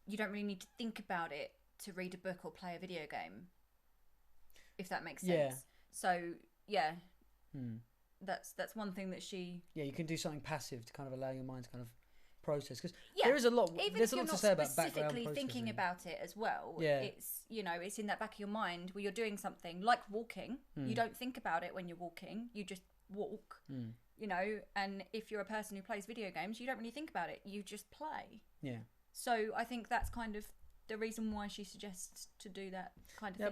you don't really need to think about it to read a book or play a video game, if that makes sense. Yeah. So that's one thing that she. Yeah, you can do something passive to kind of allow your mind to kind of process, because there is a lot. There's a lot to say about background processing. Thinking about it as well. Yeah, it's in that back of your mind where you're doing something like walking. You don't think about it when you're walking. You just walk. And if you're a person who plays video games, you don't really think about it. You just play. Yeah. So I think that's kind of the reason why she suggests to do that kind of thing. That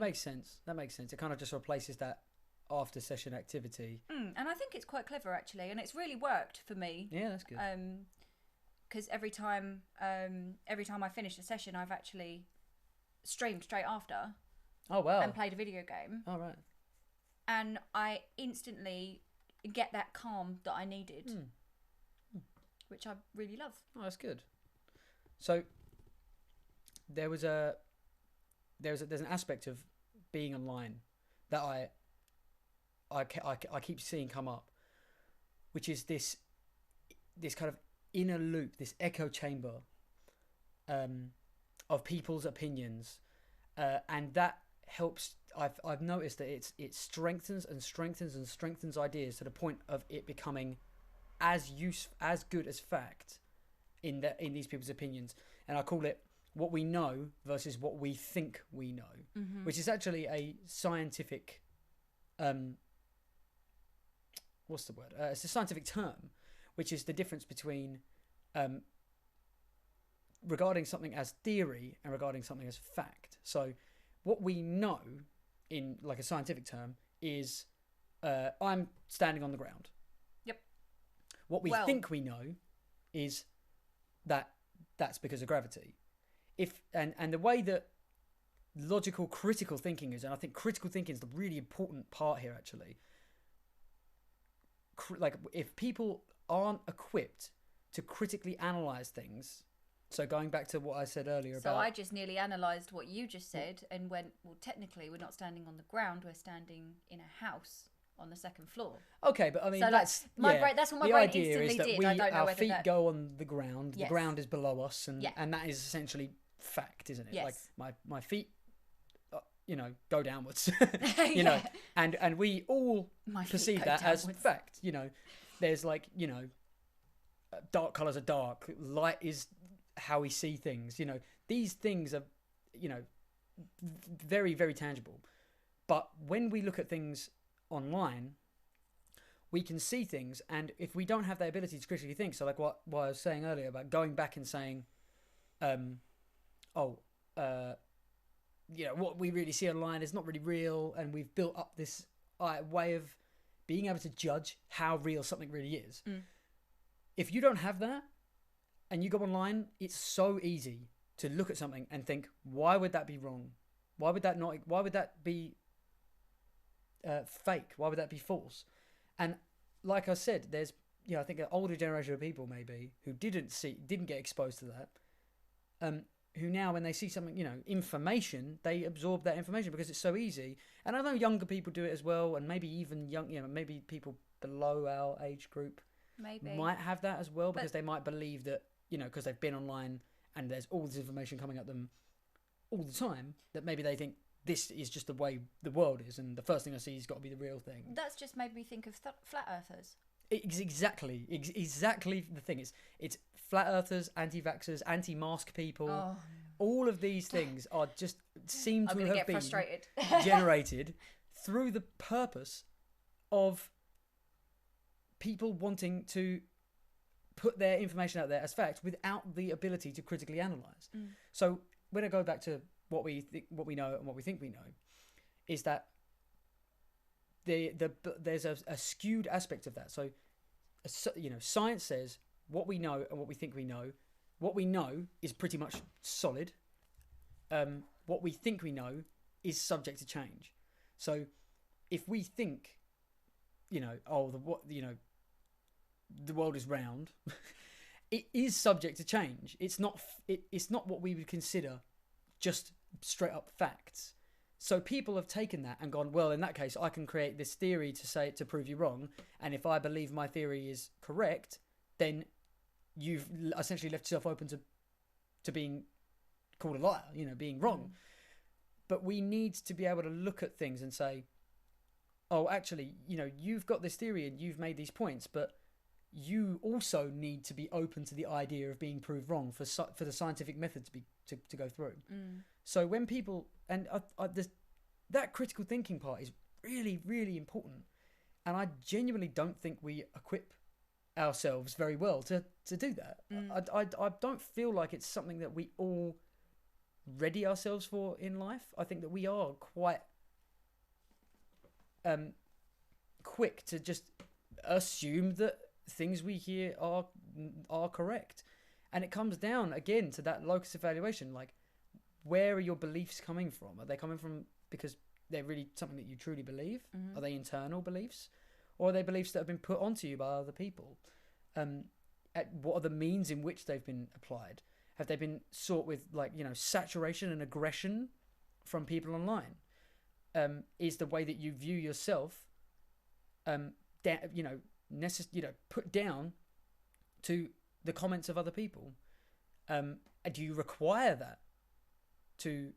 makes sense. It kind of just replaces that after session activity. And I think it's quite clever, actually, and it's really worked for me. Yeah, that's good. Because every time I finish a session, I've actually streamed straight after. Oh wow! And played a video game. Oh right. And I instantly get that calm that I needed, which I really love. Oh, that's good. So there's an aspect of being online that I keep seeing come up, which is this kind of inner loop, this echo chamber of people's opinions, and that helps. I've noticed that it strengthens and strengthens and strengthens ideas to the point of it becoming as good as fact in these people's opinions. And I call it what we know versus what we think we know, which is actually a scientific what's the word? It's a scientific term, which is the difference between regarding something as theory and regarding something as fact. So what we know in like a scientific term is I'm standing on the ground. Yep. What we think we know is that's because of gravity. And the way that logical critical thinking is, and I think critical thinking is the really important part here actually. Like if people aren't equipped to critically analyze things, so going back to what I said earlier so I just nearly analysed what you just said and went, well, technically we're not standing on the ground, we're standing in a house on the second floor. Okay, but I mean, so that's that's what my brain instantly did. I don't know our feet go on the ground, yes. The ground is below us, and that is essentially fact, isn't it? Yes. Like my feet go downwards, know, and we all perceive that as fact. There's like, dark colours are dark, light is how we see things. These things are, very, very tangible. But when we look at things online, we can see things, and if we don't have the ability to critically think, so like what I was saying earlier about going back and saying, what we really see online is not really real, and we've built up this way of being able to judge how real something really is. If you don't have that and you go online, it's so easy to look at something and think, why would that be wrong? Why would that be fake? Why would that be false? And like I said, there's I think an older generation of people maybe who didn't get exposed to that, who now when they see something, information, they absorb that information because it's so easy. And I know younger people do it as well, and maybe even maybe people below our age group might have that as well, because they might believe that, because they've been online and there's all this information coming at them all the time, that maybe they think this is just the way the world is, and the first thing I see has got to be the real thing. That's just made me think of flat earthers. It's exactly the thing. It's flat earthers, anti-vaxxers, anti-mask people. Oh. All of these things are just seem to have been generated through the purpose of people wanting to put their information out there as fact without the ability to critically analyze. So when I go back to what we know and what we think we know, is that there's a skewed aspect of that. So science says what we know and what we think we know. What we know is pretty much solid. What we think we know is subject to change. So if we think, the world is round, it is subject to change. It's not what we would consider just straight up facts. So people have taken that and gone, well, in that case, I can create this theory to prove you wrong. And if I believe my theory is correct, then you've essentially left yourself open to being called a liar, being wrong. But we need to be able to look at things and say, oh, actually, you've got this theory and you've made these points, but you also need to be open to the idea of being proved wrong for the scientific method to go through. So when people, and that critical thinking part is really, really important, and I genuinely don't think we equip ourselves very well to do that. I don't feel like it's something that we all ready ourselves for in life. I think that we are quite quick to just assume that things we hear are correct, and it comes down again to that locus evaluation. Like, where are your beliefs coming from? Are they coming from because they're really something that you truly believe? Are they internal beliefs, or are they beliefs that have been put onto you by other people? What are the means in which they've been applied? Have they been sought with saturation and aggression from people online? Is the way that you view yourself put down to the comments of other people? Do you require that to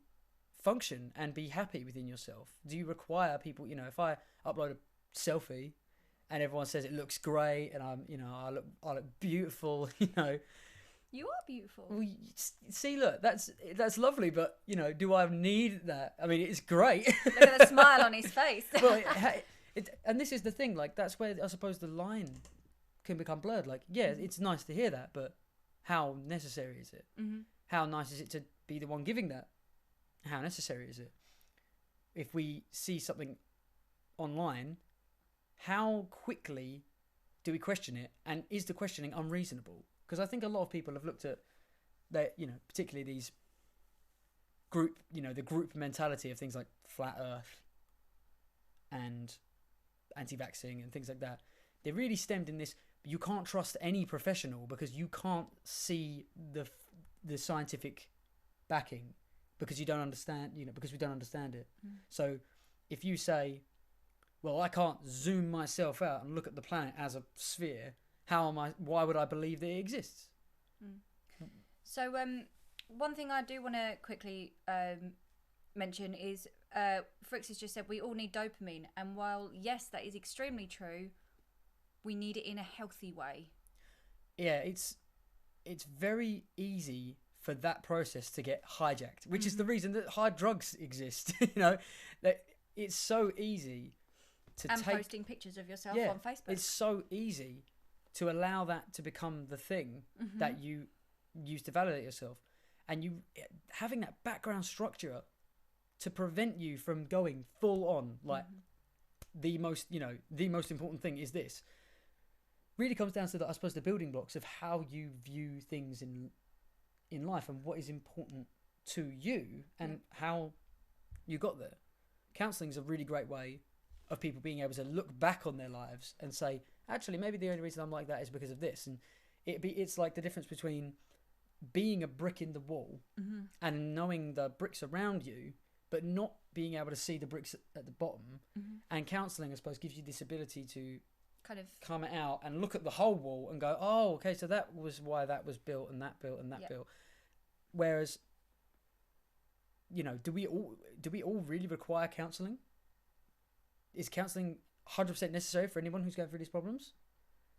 function and be happy within yourself? Do you require people, if I upload a selfie and everyone says it looks great and I look beautiful, You are beautiful. well, see, look, that's lovely, but do I need that? I mean, it's great. Look at the smile on his face. Well, and this is the thing, like, that's where I suppose the line can become blurred. Like, yeah, it's nice to hear that, but how necessary is it? Mm-hmm. How nice is it to be the one giving that? How necessary is it? If we see something online, how quickly do we question it? And is the questioning unreasonable? Because I think a lot of people have looked at that, particularly these the group mentality of things like flat earth and anti-vaxxing and things like that. They're really stemmed in this, you can't trust any professional because you can't see the scientific backing because you don't understand, because we don't understand it. Mm. So if you say, well, I can't zoom myself out and look at the planet as a sphere, why would I believe that it exists? Mm. So one thing I do want to quickly mention is Fricks has just said we all need dopamine, and while yes, that is extremely true, we need it in a healthy way. Yeah, it's very easy for that process to get hijacked, which is the reason that hard drugs exist. That it's so easy to posting pictures of yourself on Facebook. It's so easy to allow that to become the thing that you use to validate yourself, and you having that background structure to prevent you from going full on, like the most important thing is this. Really comes down to I suppose the building blocks of how you view things in life and what is important to you and how you got there. Counselling is a really great way of people being able to look back on their lives and say, actually, maybe the only reason I'm like that is because of this. And it's like the difference between being a brick in the wall and knowing the bricks around you, but not being able to see the bricks at the bottom. And counselling, I suppose, gives you this ability to kind of come out and look at the whole wall and go, oh, okay, so that was why that was built and that built and that built. Whereas, do we all really require counselling? Is counselling 100% necessary for anyone who's going through these problems?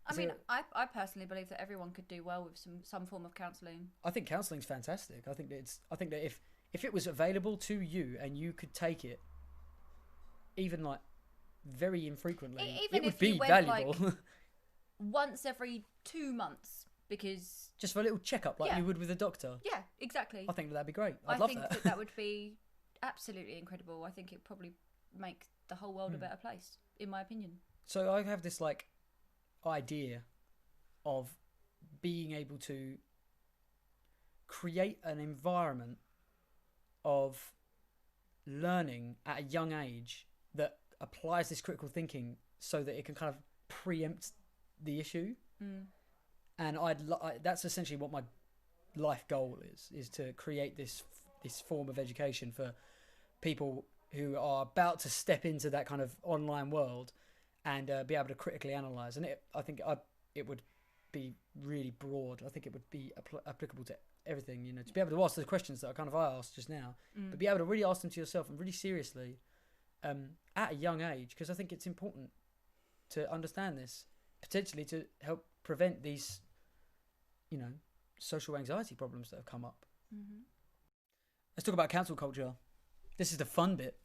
I personally believe that everyone could do well with some form of counselling. I think counselling's fantastic. I think that if it was available to you and you could take it, even like very infrequently, it would be valuable. Like, once every 2 months, because just for a little checkup, like you would with a doctor. Yeah, exactly. I think that'd be great. I think that would be absolutely incredible. I think it'd probably make the whole world a better place, in my opinion. So I have this like idea of being able to create an environment of learning at a young age that applies this critical thinking so that it can kind of preempt the issue. And that's essentially what my life goal is to create this form of education for people who are about to step into that kind of online world and be able to critically analyse. And I think it would be really broad. I think it would be applicable to everything, to be able to ask the questions that I asked just now, but be able to really ask them to yourself and really seriously at a young age, because I think it's important to understand this, potentially to help prevent these, social anxiety problems that have come up. Let's talk about cancel culture. This is the fun bit.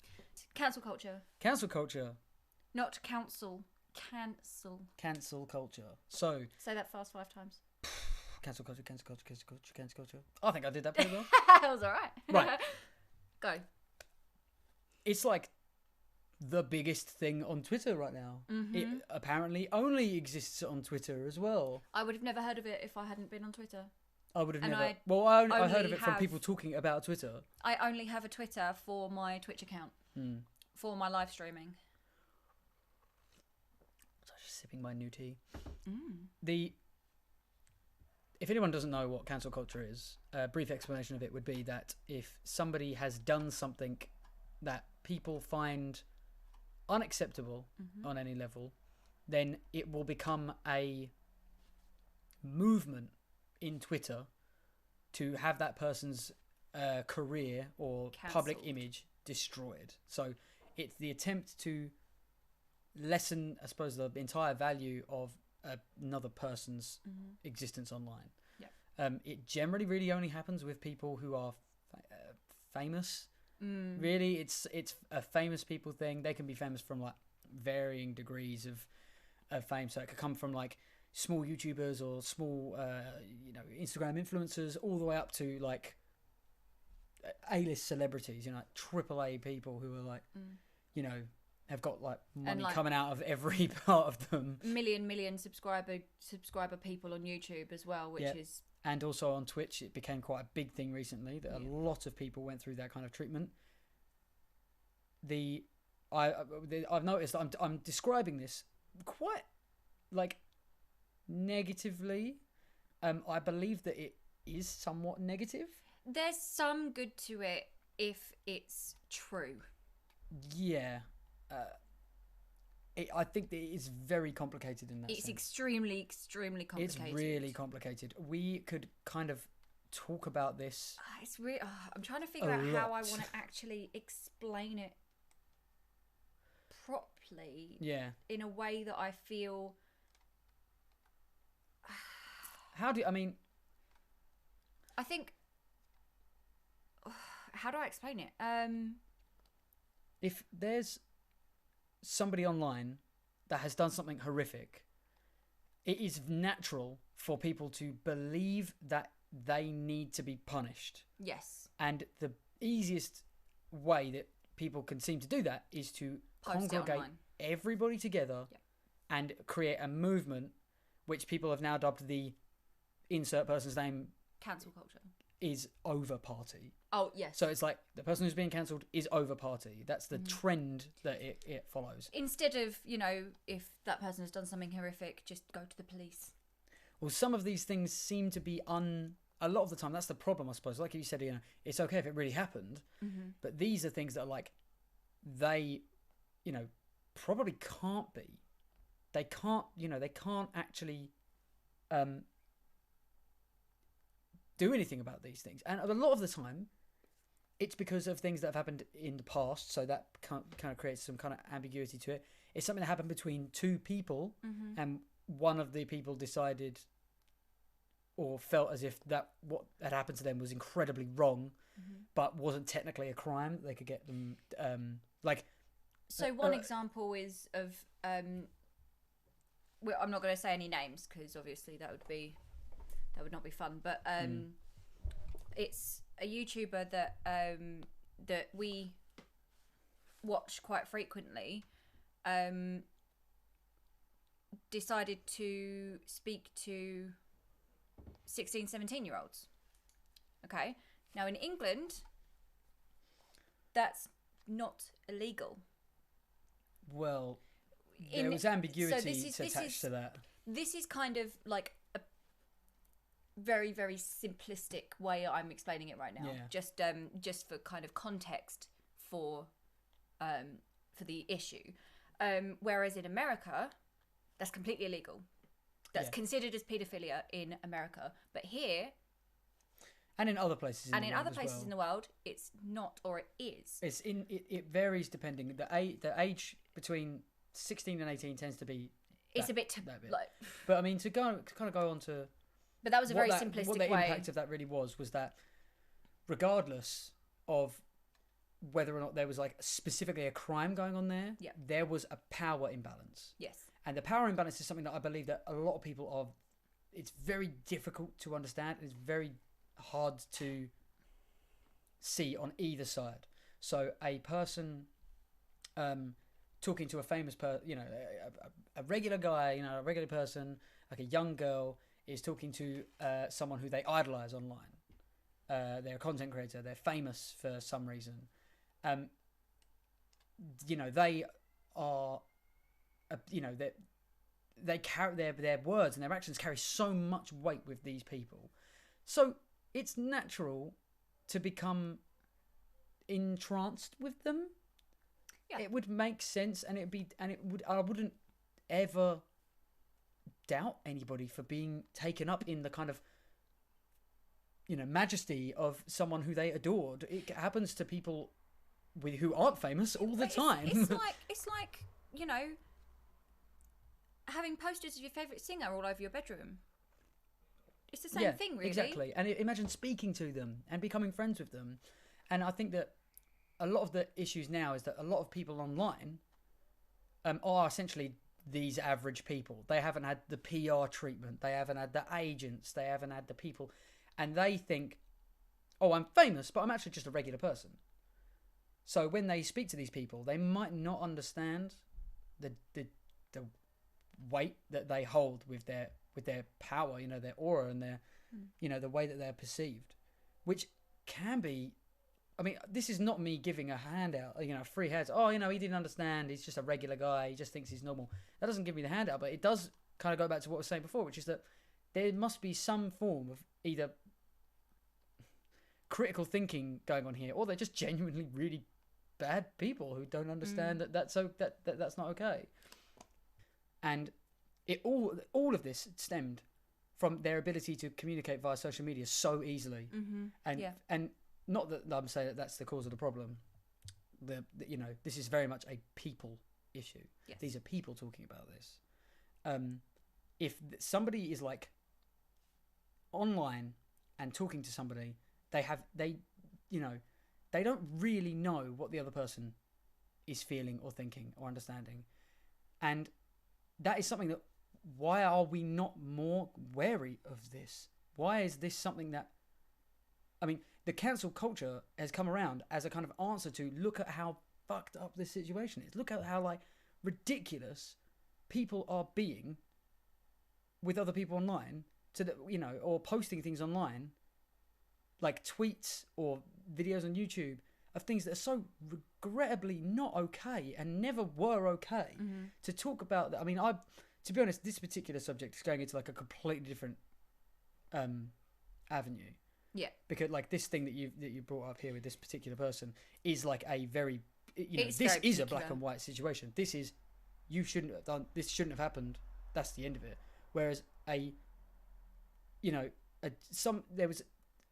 Cancel culture. Cancel culture. Not council. Cancel. Cancel culture. So. Say that fast 5 times. Cancel culture, cancel culture, cancel culture, cancel culture. I think I did that pretty well. That was alright. Right. Go. It's like the biggest thing on Twitter right now. It apparently only exists on Twitter as well. I would have never heard of it if I hadn't been on Twitter. I would have never. I heard of it from people talking about Twitter. I only have a Twitter for my Twitch account. For my live streaming. So I'm just sipping my new tea. If anyone doesn't know what cancel culture is, a brief explanation of it would be that if somebody has done something that people find unacceptable on any level, then it will become a movement in Twitter to have that person's career or public image destroyed. So it's the attempt to lessen, I suppose, the entire value of another person's existence online. Yeah. It generally really only happens with people who are famous. Really, it's a famous people thing. They can be famous from like varying degrees of fame. So it could come from like small YouTubers or small Instagram influencers, all the way up to like A-list celebrities, like AAA people who are like have got like money coming out of every part of them. Million subscriber people on YouTube as well, which is... And also on Twitch, it became quite a big thing recently that a lot of people went through that kind of treatment. I've noticed that I'm describing this quite like negatively. I believe that it is somewhat negative. There's some good to it if it's true. Yeah. I think that it is very complicated in that sense. It's extremely complicated. It's really complicated. We could kind of talk about this. It's really. I'm trying to figure out how I want to actually explain it properly. Yeah. In a way that I feel. I think. How do I explain it? If there's somebody online that has done something horrific, it is natural for people to believe that they need to be punished. Yes. And the easiest way that people can seem to do that is to congregate everybody together and create a movement, which people have now dubbed the insert person's name cancel culture. Is over party. Oh, yes. So it's like the person who's being cancelled is over party. That's the trend that it follows. Instead of, if that person has done something horrific, just go to the police. Well, some of these things seem to be a lot of the time, that's the problem, I suppose. Like you said, it's okay if it really happened. But these are things that are like, they, probably can't be. They can't actually do anything about these things. And a lot of the time, it's because of things that have happened in the past, so that kind of creates some kind of ambiguity to it. It's something that happened between two people, and one of the people decided or felt as if that what had happened to them was incredibly wrong, but wasn't technically a crime. They could get them So one example is of well, I'm not going to say any names because obviously that would not be fun. But it's a YouTuber that we watch quite frequently. Decided to speak to 16, 17-year-olds. Okay. Now in England, that's not illegal. Well, there was ambiguity attached to that. This is kind of like a very, very simplistic way I'm explaining it right now. Yeah. Just for kind of context for the issue. Whereas in America, that's completely illegal. That's considered as paedophilia in America. But here, and in other places in the world, it's not, or it is. It varies depending. The age between 16 and 18 tends to be. It's a bit like. But I mean, to kind of go on to. But that was a very simplistic way. What the impact of that really was that, regardless of whether or not there was like specifically a crime going on there, there was a power imbalance. Yes. And the power imbalance is something that I believe that a lot of people are. It's very difficult to understand. It's very hard to see on either side. So a person talking to a famous person, a regular guy, a regular person, like a young girl, is talking to someone who they idolize online. They're a content creator. They're famous for some reason. They are, they carry their words and their actions carry so much weight with these people. So it's natural to become entranced with them. Yeah. It would make sense, and I wouldn't ever doubt anybody for being taken up in the kind of majesty of someone who they adored. It happens to people who aren't famous all the time. It's like having posters of your favourite singer all over your bedroom. It's the same thing, really. Exactly. And imagine speaking to them and becoming friends with them. And I think that a lot of the issues now is that a lot of people online are essentially these average people. They haven't had the PR treatment. They haven't had the agents. They haven't had the people. And they think, oh, I'm famous, but I'm actually just a regular person. So when they speak to these people, they might not understand the weight that they hold with their power, their aura and their, the way that they're perceived, which can be. I mean, this is not me giving a handout, free hands. Oh, he didn't understand. He's just a regular guy. He just thinks he's normal. That doesn't give me the handout, but it does kind of go back to what I was saying before, which is that there must be some form of either critical thinking going on here, or they're just genuinely really bad people who don't understand that that's not okay. And it all of this stemmed from their ability to communicate via social media so easily, and not that I'm saying that that's the cause of the problem. This is very much a people issue. Yes. These are people talking about this. If somebody is like online and talking to somebody, they don't really know what the other person is feeling or thinking or understanding, and that is something that. Why are we not more wary of this? Why is this something that... I mean, the cancel culture has come around as a kind of answer to look at how fucked up this situation is. Look at how, ridiculous people are being with other people online, or posting things online, like tweets or videos on YouTube of things that are so regrettably not okay and never were okay. To talk about that. I mean, to be honest, this particular subject is going into a completely different avenue. Yeah. Because this thing that you brought up here with this particular person is a very this very is a black and white situation. This is you shouldn't have done this, shouldn't have happened. That's the end of it. Whereas there was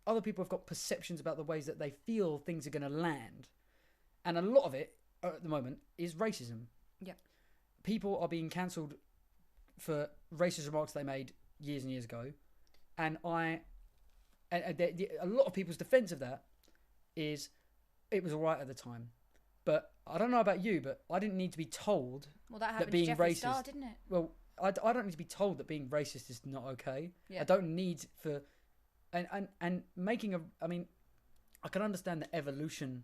other people have got perceptions about the ways that they feel things are going to land, and a lot of it at the moment is racism. Yeah. People are being cancelled for racist remarks they made years and years ago, and a lot of people's defence of that is it was all right at the time. But I don't know about you, but I didn't need to be told that being to Jeffree racist, Star, didn't it? Well, I don't need to be told that being racist is not okay. Yeah. I don't need for and making I mean, I can understand the evolution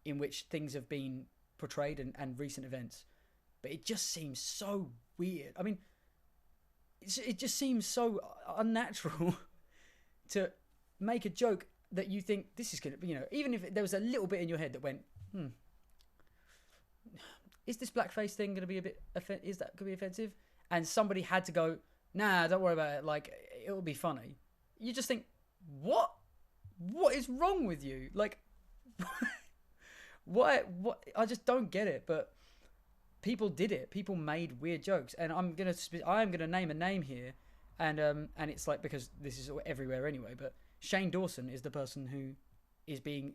in which things have been portrayed and recent events, but it just seems so weird. I mean, it just seems so unnatural to make a joke that you think this is going to, even if there was a little bit in your head that went, is this blackface thing going to be a bit, is that going to be offensive? And somebody had to go, nah, don't worry about it. It'll be funny. You just think, what is wrong with you? What? I just don't get it. But people did it. People made weird jokes, and I'm gonna name a name here, and it's because this is everywhere anyway. But Shane Dawson is the person who has been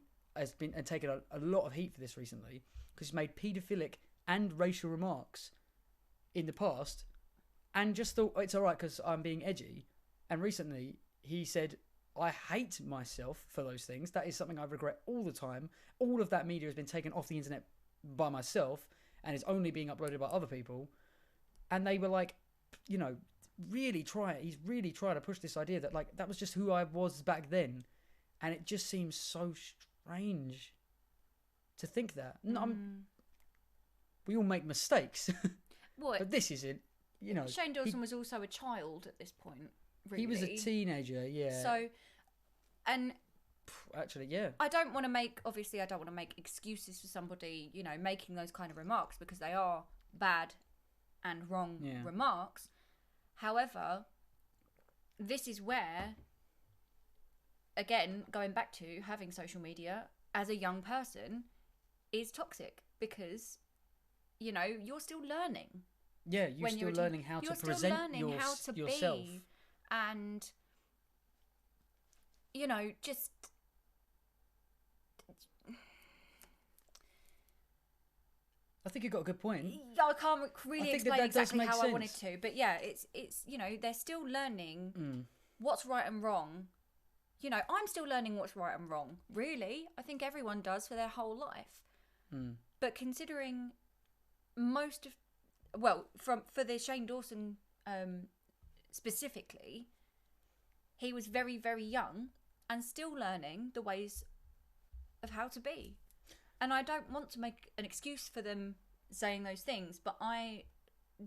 taken a lot of heat for this recently because he's made paedophilic and racial remarks in the past, and just thought it's all right because I'm being edgy. And recently he said, I hate myself for those things. That is something I regret all the time. All of that media has been taken off the internet by myself and is only being uploaded by other people. And they were he's really trying to push this idea that that was just who I was back then. And it just seems so strange to think that. We all make mistakes. What? But this isn't, Shane Dawson was also a child at this point, really. He was a teenager, yeah. So, and... Actually, yeah. I don't want to make excuses for somebody, making those kind of remarks because they are bad and wrong remarks. However, this is where, again, going back to having social media as a young person is toxic because, you're still learning. Yeah, you're still learning how to present yourself. Be, and, just... I think you got a good point. I can't really explain exactly how I wanted to, but yeah, it's they're still learning what's right and wrong. I'm still learning what's right and wrong. Really, I think everyone does for their whole life. But considering for the Shane Dawson specifically, he was very, very young and still learning the ways of how to be. And I don't want to make an excuse for them saying those things, but I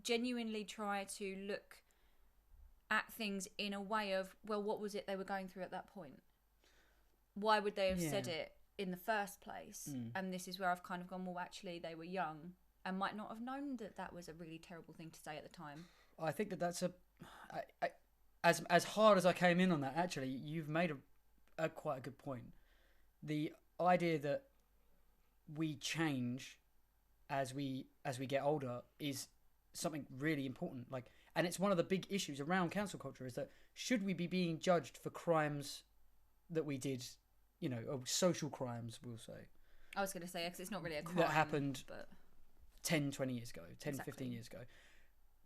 genuinely try to look at things in a way of, well, what was it they were going through at that point? Why would they have said it in the first place? And this is where I've kind of gone, well, actually, they were young and might not have known that that was a really terrible thing to say at the time. I think that's as hard as I came in on that, actually, you've made a quite a good point. The idea that we change as we get older is something really important. And it's one of the big issues around cancel culture is that should we be being judged for crimes that we did, or social crimes, we'll say. I was going to say, because it's not really a crime. That happened but 10, 20 years ago, 10, exactly. 15 years ago.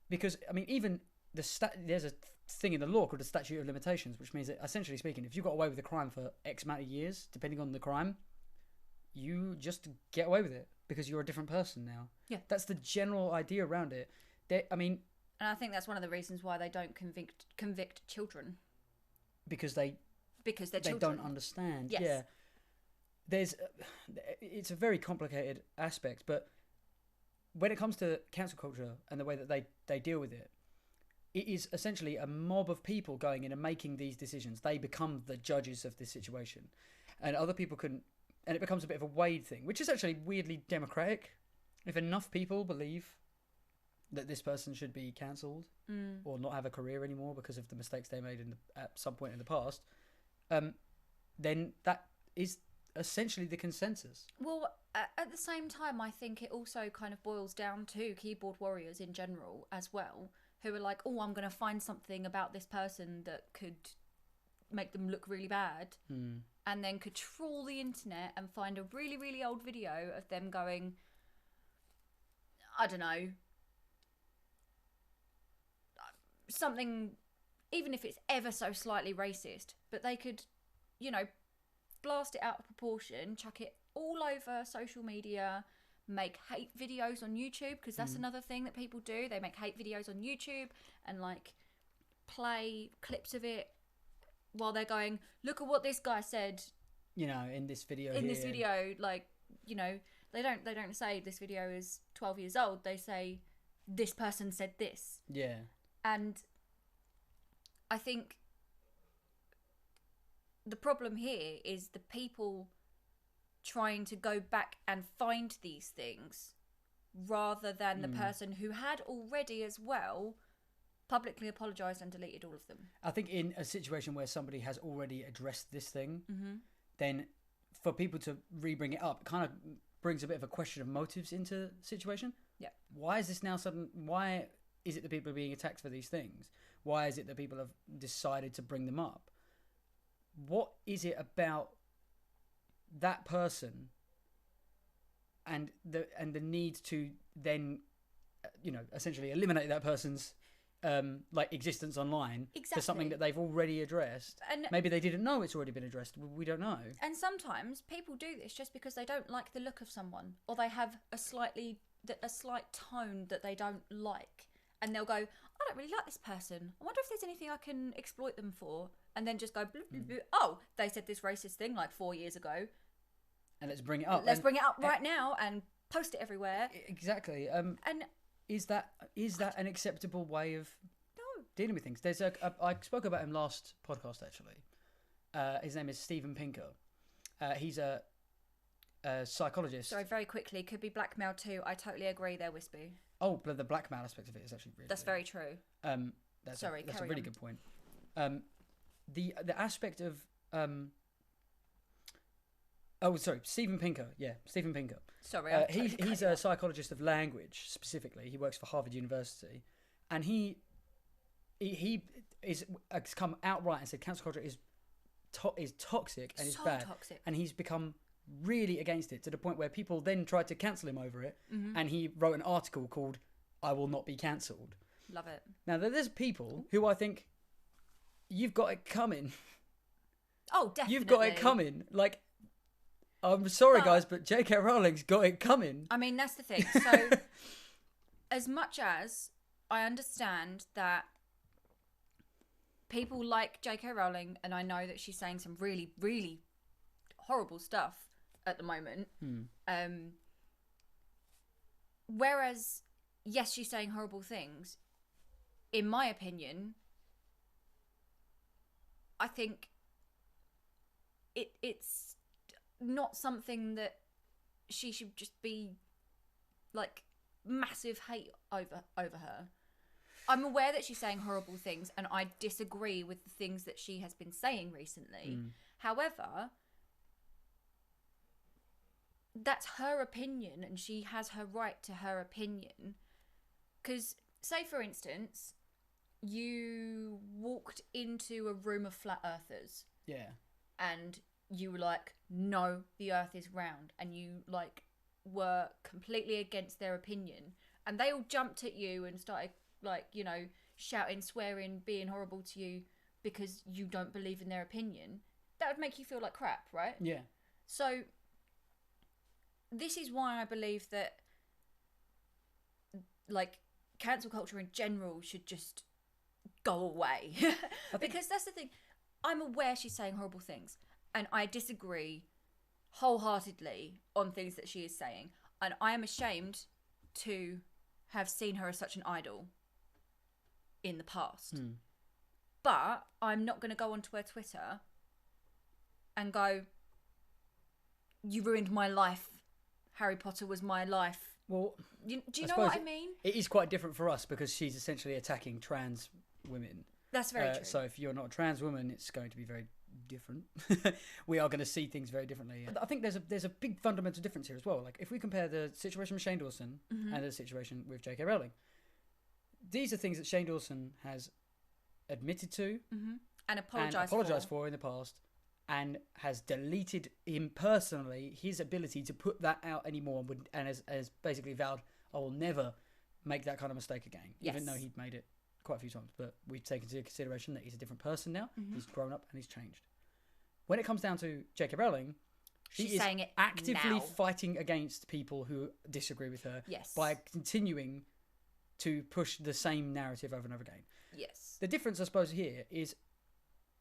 Because, even there's a thing in the law called the statute of limitations, which means that, essentially speaking, if you got away with a crime for X amount of years, depending on the crime, you just get away with it because you're a different person now. Yeah. That's the general idea around it. And I think that's one of the reasons why they don't convict children. Because they're children. Don't understand. Yes. Yeah. It's a very complicated aspect, but when it comes to cancel culture and the way that they deal with it, it is essentially a mob of people going in and making these decisions. They become the judges of this situation. And other people can... And it becomes a bit of a Wade thing, which is actually weirdly democratic. If enough people believe that this person should be cancelled or not have a career anymore because of the mistakes they made at some point in the past, then that is essentially the consensus. Well, at the same time, I think it also kind of boils down to keyboard warriors in general as well, who are like, oh, I'm going to find something about this person that could make them look really bad. And then could trawl the internet and find a really, really old video of them going, I don't know, something, even if it's ever so slightly racist, but they could, blast it out of proportion, chuck it all over social media, make hate videos on YouTube, because that's another thing that people do. They make hate videos on YouTube and play clips of it while they're going, look at what this guy said. In this video. This video, they don't say this video is 12 years old. They say this person said this. Yeah. And I think the problem here is the people trying to go back and find these things rather than the person who had already as well publicly apologised and deleted all of them. I think in a situation where somebody has already addressed this thing, then for people to re-bring it up, it kind of brings a bit of a question of motives into the situation. Yeah. Why is this now sudden? Why is it that people are being attacked for these things? Why is it that people have decided to bring them up? What is it about that person and the need to then, essentially eliminate that person's existence online for something that they've already addressed? And maybe they didn't know it's already been addressed. We don't know. And sometimes people do this just because they don't like the look of someone, or they have a slight tone that they don't like, and they'll go, I don't really like this person. I wonder if there's anything I can exploit them for, and then just go, bloop, bloop, bloop. Oh, they said this racist thing 4 years ago, and let's bring it up. Let's bring it up right now and post it everywhere. Exactly. And is that an acceptable way of dealing with things? There's I spoke about him last podcast actually. His name is Steven Pinker. He's a psychologist. Sorry, very quickly, could be blackmail too. I totally agree there, Wispy. Oh, but the blackmail aspect of it is actually really... That's very true. That's a really good point. The aspect of... Steven Pinker. Yeah, Steven Pinker. Sorry, he's a psychologist of language, specifically. He works for Harvard University. And he has come outright and said cancel culture is is toxic and it's So bad. toxic. And he's become really against it to the point where people then tried to cancel him over it. And he wrote an article called "I Will Not Be Cancelled." Love it. Now there's people who I think you've got it coming. Oh, definitely. You've got it coming. Like, I'm sorry, guys, but J.K. Rowling's got it coming. I mean, that's the thing. So, as much as I understand that people like J.K. Rowling, and I know that she's saying some really, really horrible stuff at the moment. Whereas, yes, she's saying horrible things. In my opinion, I think it's not something that she should just be like massive hate over her. I'm aware that she's saying horrible things, and I disagree with the things that she has been saying recently. However, that's her opinion, and she has her right to her opinion. Because, say for instance, you walked into a room of flat earthers. Yeah. And you were like, no, the earth is round. And you like were completely against their opinion. And they all jumped at you and started like, you know, shouting, swearing, being horrible to you because you don't believe in their opinion. That would make you feel like crap, right? Yeah. So this is why I believe that like cancel culture in general should just go away. Because that's the thing. I'm aware she's saying horrible things, and I disagree wholeheartedly on things that she is saying, and I am ashamed to have seen her as such an idol in the past. But I'm not going to go onto her Twitter and go, you ruined my life, Harry Potter was my life. Well, do you know what I mean? It is quite different for us because she's essentially attacking trans women. That's very true. So if you're not a trans woman, it's going to be very different. We are going to see things very differently. I think there's a big fundamental difference here as well. Like if we compare the situation with Shane Dawson and the situation with J.K. Rowling, these are things that Shane Dawson has admitted to and apologised for in the past, and has deleted him personally his ability to put that out anymore, and has basically vowed, I will never make that kind of mistake again, even though he'd made it quite a few times. But we've taken into consideration that he's a different person now. He's grown up and he's changed. When it comes down to J.K. Rowling, she's is saying it actively fighting against people who disagree with her by continuing to push the same narrative over and over again. Yes. The difference, I suppose, here is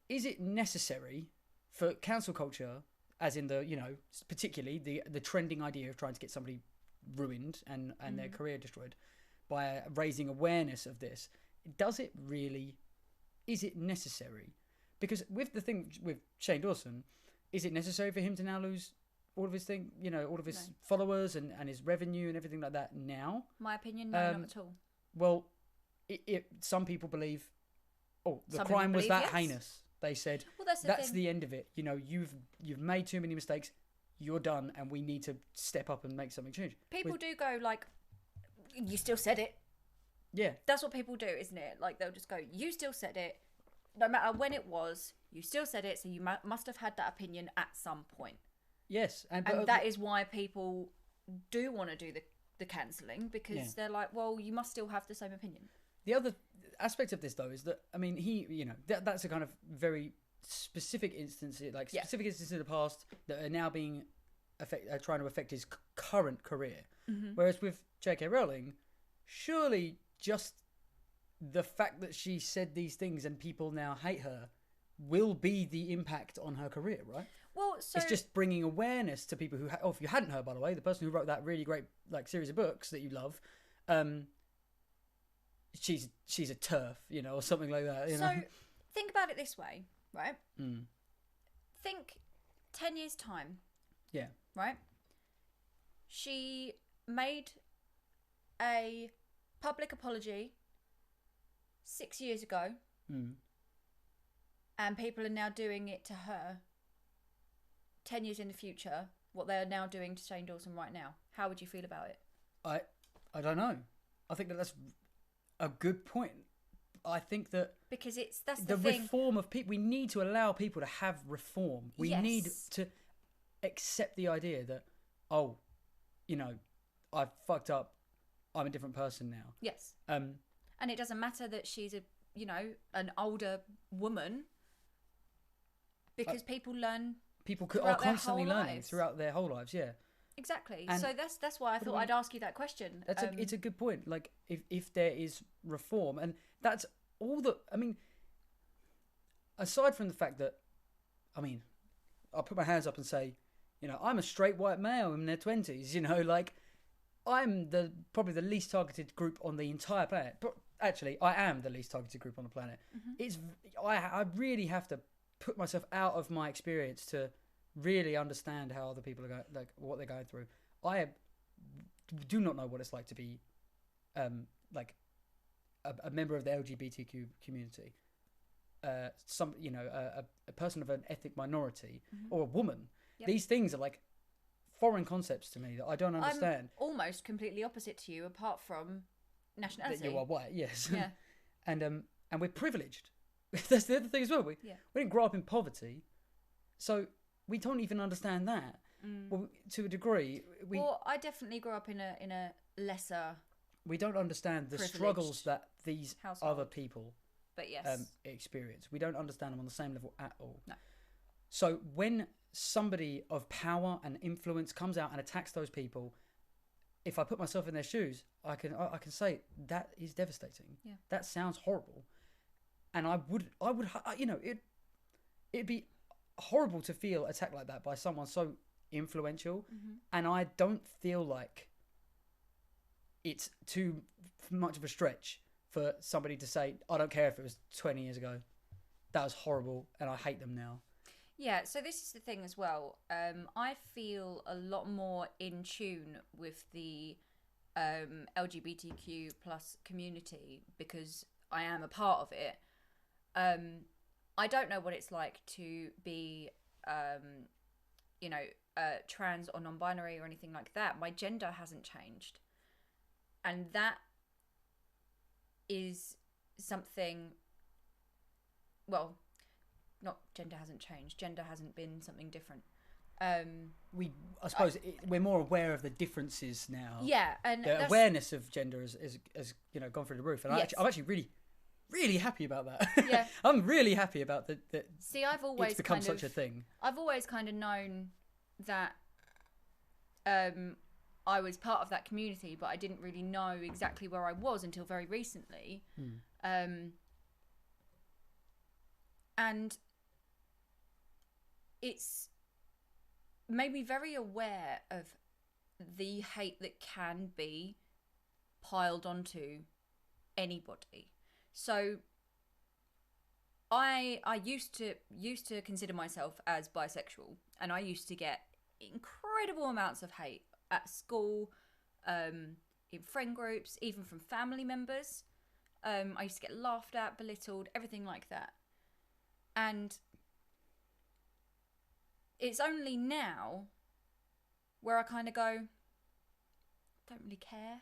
it necessary for cancel culture, as in the, you know, particularly the trending idea of trying to get somebody ruined and their career destroyed by raising awareness of this? Is it necessary? Because with the thing with Shane Dawson, is it necessary for him to now lose all of his followers and his revenue and everything like that now? My opinion, no, not at all. Well, some people believe, the crime was that heinous. They said, well, that's the end of it. You know, you've made too many mistakes. You're done, and we need to step up and make something change. People do go like, you still said it. Yeah. That's what people do, isn't it? Like, they'll just go, you still said it. No matter when it was, you still said it, so you must have had that opinion at some point. Yes. And that is why people do want to do the cancelling, because they're like, well, you must still have the same opinion. The other aspect of this, though, is that, I mean, that's a kind of very specific instance, specific instances in the past that are now being trying to affect his current career. Whereas with J.K. Rowling, surely just the fact that she said these things and people now hate her will be the impact on her career, right? Well, so it's just bringing awareness to people who, if you hadn't heard, by the way, the person who wrote that really great series of books that you love, she's a TERF, or something like that. You know? Think about it this way, right? Think 10 years' time. Yeah. Right? She made a public apology 6 years ago, and people are now doing it to her 10 years in the future, what they're now doing to Shane Dawson right now. How would you feel about it? I don't know. I think that's a good point. I think that because that's the thing. reform of people. We need to allow people to have reform. We need to accept the idea that, oh, you know, I've fucked up. I'm a different person now. Yes. And it doesn't matter that she's an older woman, because people learn. People are constantly learning throughout their whole lives. Yeah. Exactly. And so that's why I thought I'd ask you that question. It's a good point. Like if there is reform, and that's all that. I mean, aside from the fact that, I mean, I'll put my hands up and say, you know, I'm a straight white male in their 20s. You know, like I'm probably the least targeted group on the entire planet. But actually, I am the least targeted group on the planet. Mm-hmm. I really have to put myself out of my experience to really understand how other people are going, like what they're going through. I do not know what it's like to be, like a member of the LGBTQ community, a person of an ethnic minority, mm-hmm. or a woman. Yep. These things are like foreign concepts to me that I don't understand. I'm almost completely opposite to you, apart from nationality. That you are white, yes. Yeah. and we're privileged. That's the other thing as well. We didn't grow up in poverty, so we don't even understand that. Well, to a degree. Well, I definitely grew up in a lesser. We don't understand the struggles that these other people, but yes, experience. We don't understand them on the same level at all. No. So when somebody of power and influence comes out and attacks those people, if I put myself in their shoes, I can say that is devastating. Yeah. That sounds horrible, and I would, you know, it'd be horrible to feel attacked like that by someone so influential, mm-hmm. and I don't feel like it's too much of a stretch for somebody to say, I don't care if it was 20 years ago, that was horrible and I hate them now. Yeah, so this is the thing as well. I feel a lot more in tune with the LGBTQ plus community because I am a part of it. I don't know what it's like to be, trans or non-binary or anything like that. My gender hasn't changed. And that is something, well, not gender hasn't changed. Gender hasn't been something different. I suppose we're more aware of the differences now. Yeah, and the awareness of gender has gone through the roof. And yes. I'm actually really, really happy about that. Yeah, I'm really happy about that. See, I've always it's become such a thing. I've always kind of known that I was part of that community, but I didn't really know exactly where I was until very recently. And it's made me very aware of the hate that can be piled onto anybody. So I used to consider myself as bisexual, and I used to get incredible amounts of hate at school, in friend groups, even from family members. I used to get laughed at, belittled, everything like that. And it's only now where I kind of go, don't really care.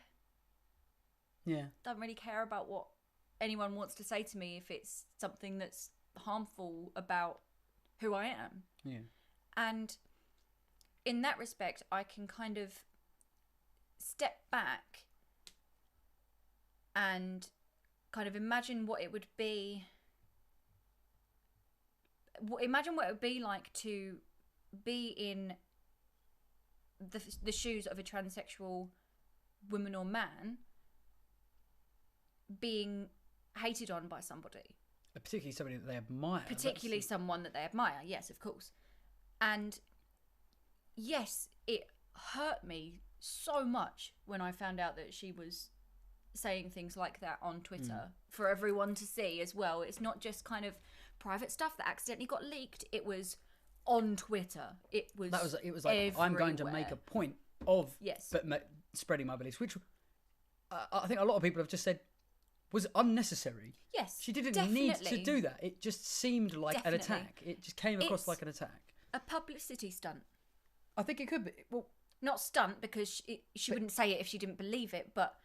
Yeah. Don't really care about what anyone wants to say to me if it's something that's harmful about who I am. Yeah. And in that respect, I can kind of step back and kind of imagine what it would be. Imagine what it would be like to be in the shoes of a transsexual woman or man being hated on by somebody. Particularly somebody that they admire. Particularly someone that they admire, yes, of course. And yes, it hurt me so much when I found out that she was saying things like that on Twitter for everyone to see as well. It's not just kind of private stuff that accidentally got leaked. It was on Twitter. It was like everywhere. I'm going to make a point of spreading my beliefs, which I think a lot of people have just said was unnecessary. Yes, she didn't need to do that. It just seemed like an attack. It just came across like an attack. A publicity stunt. I think it could be. Well, not stunt because she wouldn't say it if she didn't believe it, but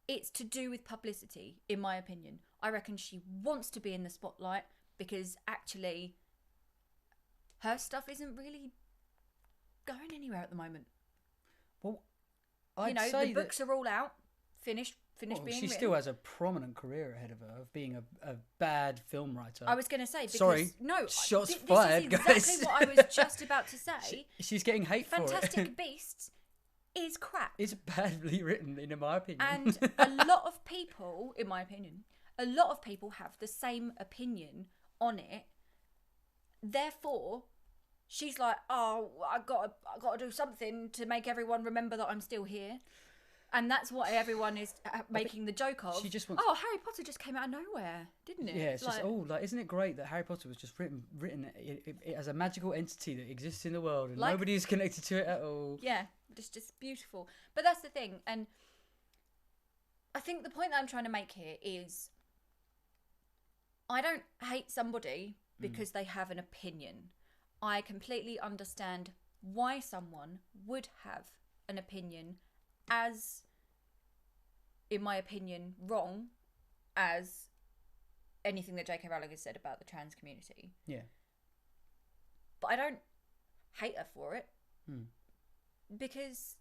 it's to do with publicity, in my opinion. I reckon she wants to be in the spotlight because actually her stuff isn't really going anywhere at the moment. Well, I'd say the books are all out, finished being she written. still has a prominent career ahead of her of being a bad film writer. I was going to say, because... Sorry, no, shots this fired, is exactly guys. what I was just about to say. She's getting hate for it. Fantastic Beasts is crap. It's badly written, in my opinion. And a lot of people, in my opinion, have the same opinion on it. Therefore, she's like, oh, I got to do something to make everyone remember that I'm still here. And that's what everyone is making the joke of. She just wants... Oh, Harry Potter just came out of nowhere, didn't it? Yeah, it's just, isn't it great that Harry Potter was just written it as a magical entity that exists in the world and nobody is connected to it at all. Yeah, just beautiful. But that's the thing. And I think the point that I'm trying to make here is I don't hate somebody because they have an opinion. I completely understand why someone would have an opinion as, in my opinion, wrong as anything that J.K. Rowling has said about the trans community. Yeah. But I don't hate her for it because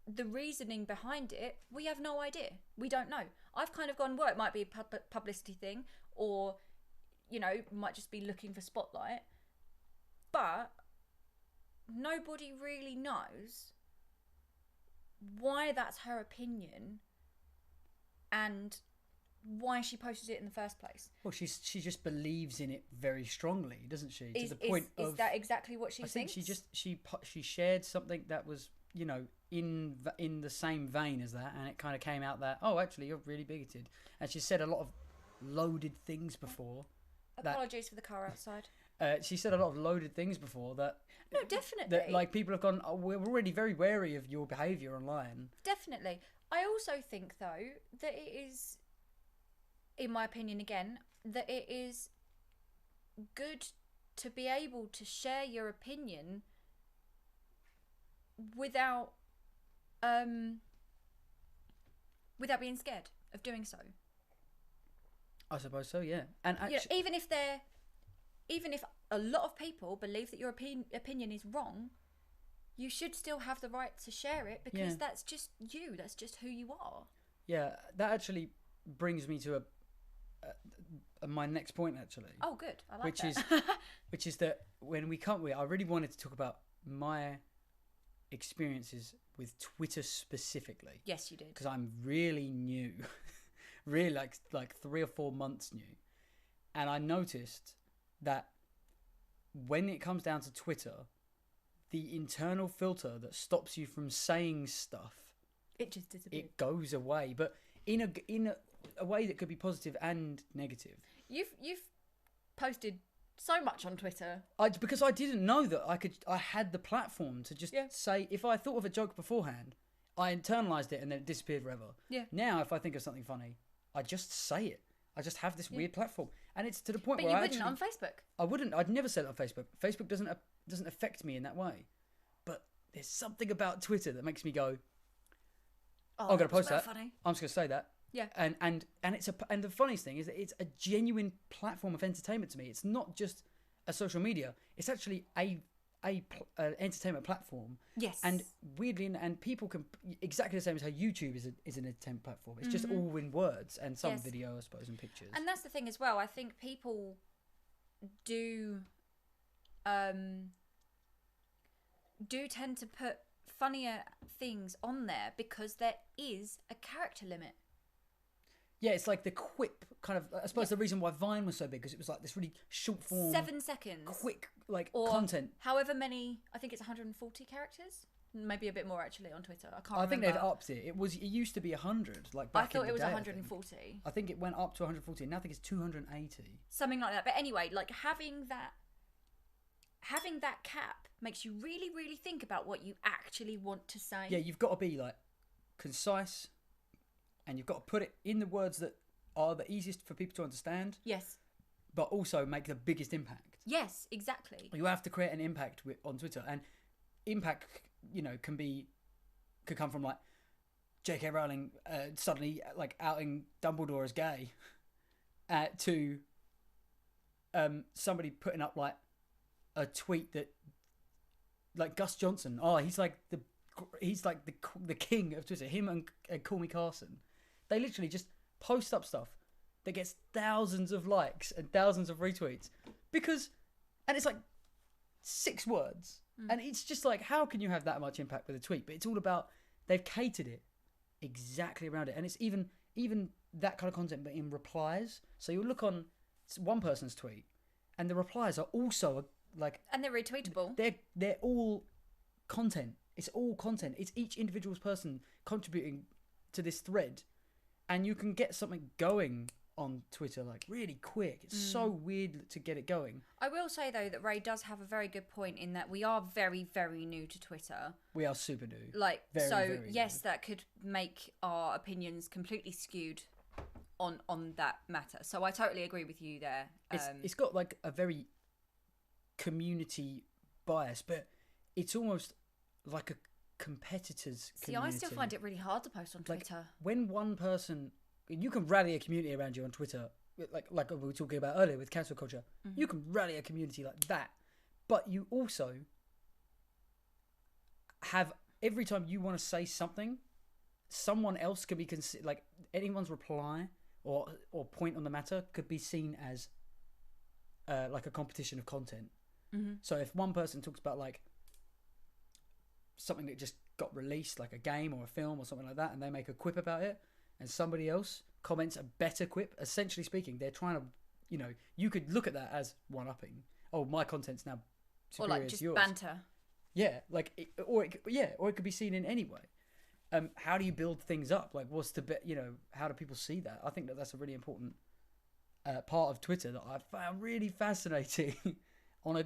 the reasoning behind it, we have no idea. We don't know. I've kind of gone, well, it might be a publicity thing or, might just be looking for spotlight. But nobody really knows why that's her opinion and why she posted it in the first place. Well, she just believes in it very strongly, doesn't she? Is that exactly what she thinks? I think she shared something that was, in the same vein as that, and it kind of came out that, oh, actually, you're really bigoted. And she said a lot of loaded things before. Apologies for the car outside. She said a lot of loaded things before that. No, definitely. That, people have gone, oh, we're already very wary of your behaviour online. Definitely. I also think, though, that it is, in my opinion again, that it is good to be able to share your opinion without being scared of doing so. I suppose so, yeah. And actually, even if a lot of people believe that your opinion is wrong, you should still have the right to share it because that's just you. That's just who you are. Yeah, that actually brings me to my next point, actually. Oh, good. I like which is that I really wanted to talk about my experiences with Twitter specifically. Yes, you did. Because I'm really new. Really like 3 or 4 months new. And I noticed that when it comes down to Twitter, the internal filter that stops you from saying stuff, it just disappears. It goes away, but in a way that could be positive and negative. You've posted so much on Twitter. Because I didn't know that I had the platform to just say, if I thought of a joke beforehand, I internalized it and then it disappeared forever. Yeah. Now, if I think of something funny, I just say it. I just have this weird platform, and it's to the point but where you wouldn't on Facebook. I wouldn't. I'd never say it on Facebook. Facebook doesn't affect me in that way. But there's something about Twitter that makes me go, I'm going to post that. Funny. I'm just going to say that. Yeah. And the funniest thing is that it's a genuine platform of entertainment to me. It's not just a social media. It's actually a entertainment platform. Yes. And weirdly, and people can exactly the same as how YouTube is an entertainment platform. It's just all in words and some video, I suppose, and pictures. And that's the thing as well. I think people do tend to put funnier things on there because there is a character limit. Yeah, it's like the quip kind of. I suppose the reason why Vine was so big because it was like this really short form, 7 seconds, quick or content. However many, I think it's 140 characters, maybe a bit more actually on Twitter. I can't remember. I think they've upped it. It used to be 100. Like back I thought in it was the day, 140. I think it went up to 140. Now I think it's 280. Something like that. But anyway, like having that cap makes you really, really think about what you actually want to say. Yeah, you've got to be like concise. And you've got to put it in the words that are the easiest for people to understand. Yes. But also make the biggest impact. Yes, exactly. You have to create an impact on Twitter. And impact, could come from like J.K. Rowling suddenly like outing Dumbledore as gay, to somebody putting up like a tweet that like Gus Johnson. Oh, he's like the king of Twitter. Him and Call Me Carson. They literally just post up stuff that gets thousands of likes and thousands of retweets and it's like 6 words. And it's just like, how can you have that much impact with a tweet? But it's all about, they've catered it exactly around it. And it's even that kind of content, but in replies. So you'll look on one person's tweet and the replies are also like... And they're retweetable. They're all content. It's all content. It's each individual person contributing to this thread. And you can get something going on Twitter like really quick. It's so weird to get it going. I will say though that Ray does have a very good point in that we are very, very new to Twitter. We are super new. Like, very, so very yes, new. that could make our opinions completely skewed on that matter. So I totally agree with you there. It's got like a very community bias, but it's almost like a competitor's community. I still find it really hard to post on Twitter. Like, when one person, you can rally a community around you on Twitter, like we were talking about earlier with cancel culture. You can rally a community like that, but you also have, every time you want to say something, someone else can be like anyone's reply or point on the matter could be seen as like a competition of content. So if one person talks about like something that just got released, like a game or a film or something like that, and they make a quip about it, and somebody else comments a better quip, essentially speaking, they're trying to, you could look at that as one-upping. Oh, my content's now superior or like just to yours. banter. Yeah, like, or it could be seen in any way. How do you build things up? Like, what's the how do people see that? I think that's a really important part of Twitter that I found really fascinating. On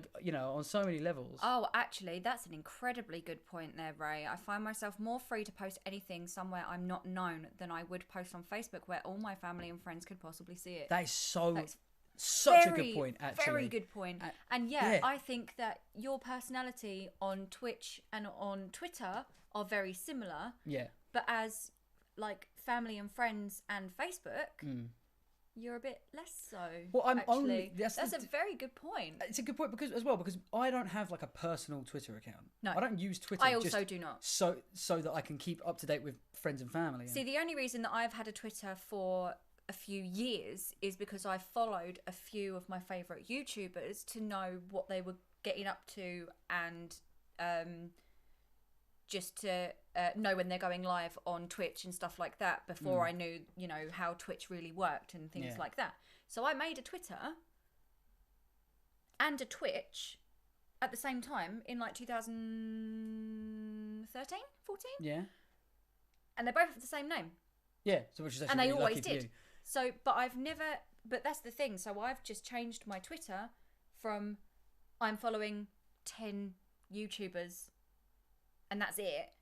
so many levels. Oh, actually, that's an incredibly good point there, Ray. I find myself more free to post anything somewhere I'm not known than I would post on Facebook, where all my family and friends could possibly see it. That is such a good point, actually. Very good point. And I think that your personality on Twitch and on Twitter are very similar. Yeah. But as like family and friends and Facebook... You're a bit less so. Well, I'm actually. only. That's a very good point. It's a good point because I don't have like a personal Twitter account. No, I don't use Twitter. I also do not. So that I can keep up to date with friends and family. See, the only reason that I've had a Twitter for a few years is because I followed a few of my favourite YouTubers to know what they were getting up to and just to know when they're going live on Twitch and stuff like that before I knew, how Twitch really worked and things like that. So I made a Twitter and a Twitch at the same time in like 2013, 14? Yeah. And they both have the same name. Yeah, so which is actually and they really always lucky did. for you. So, but that's the thing. So I've just changed my Twitter from I'm following 10 YouTubers and that's it,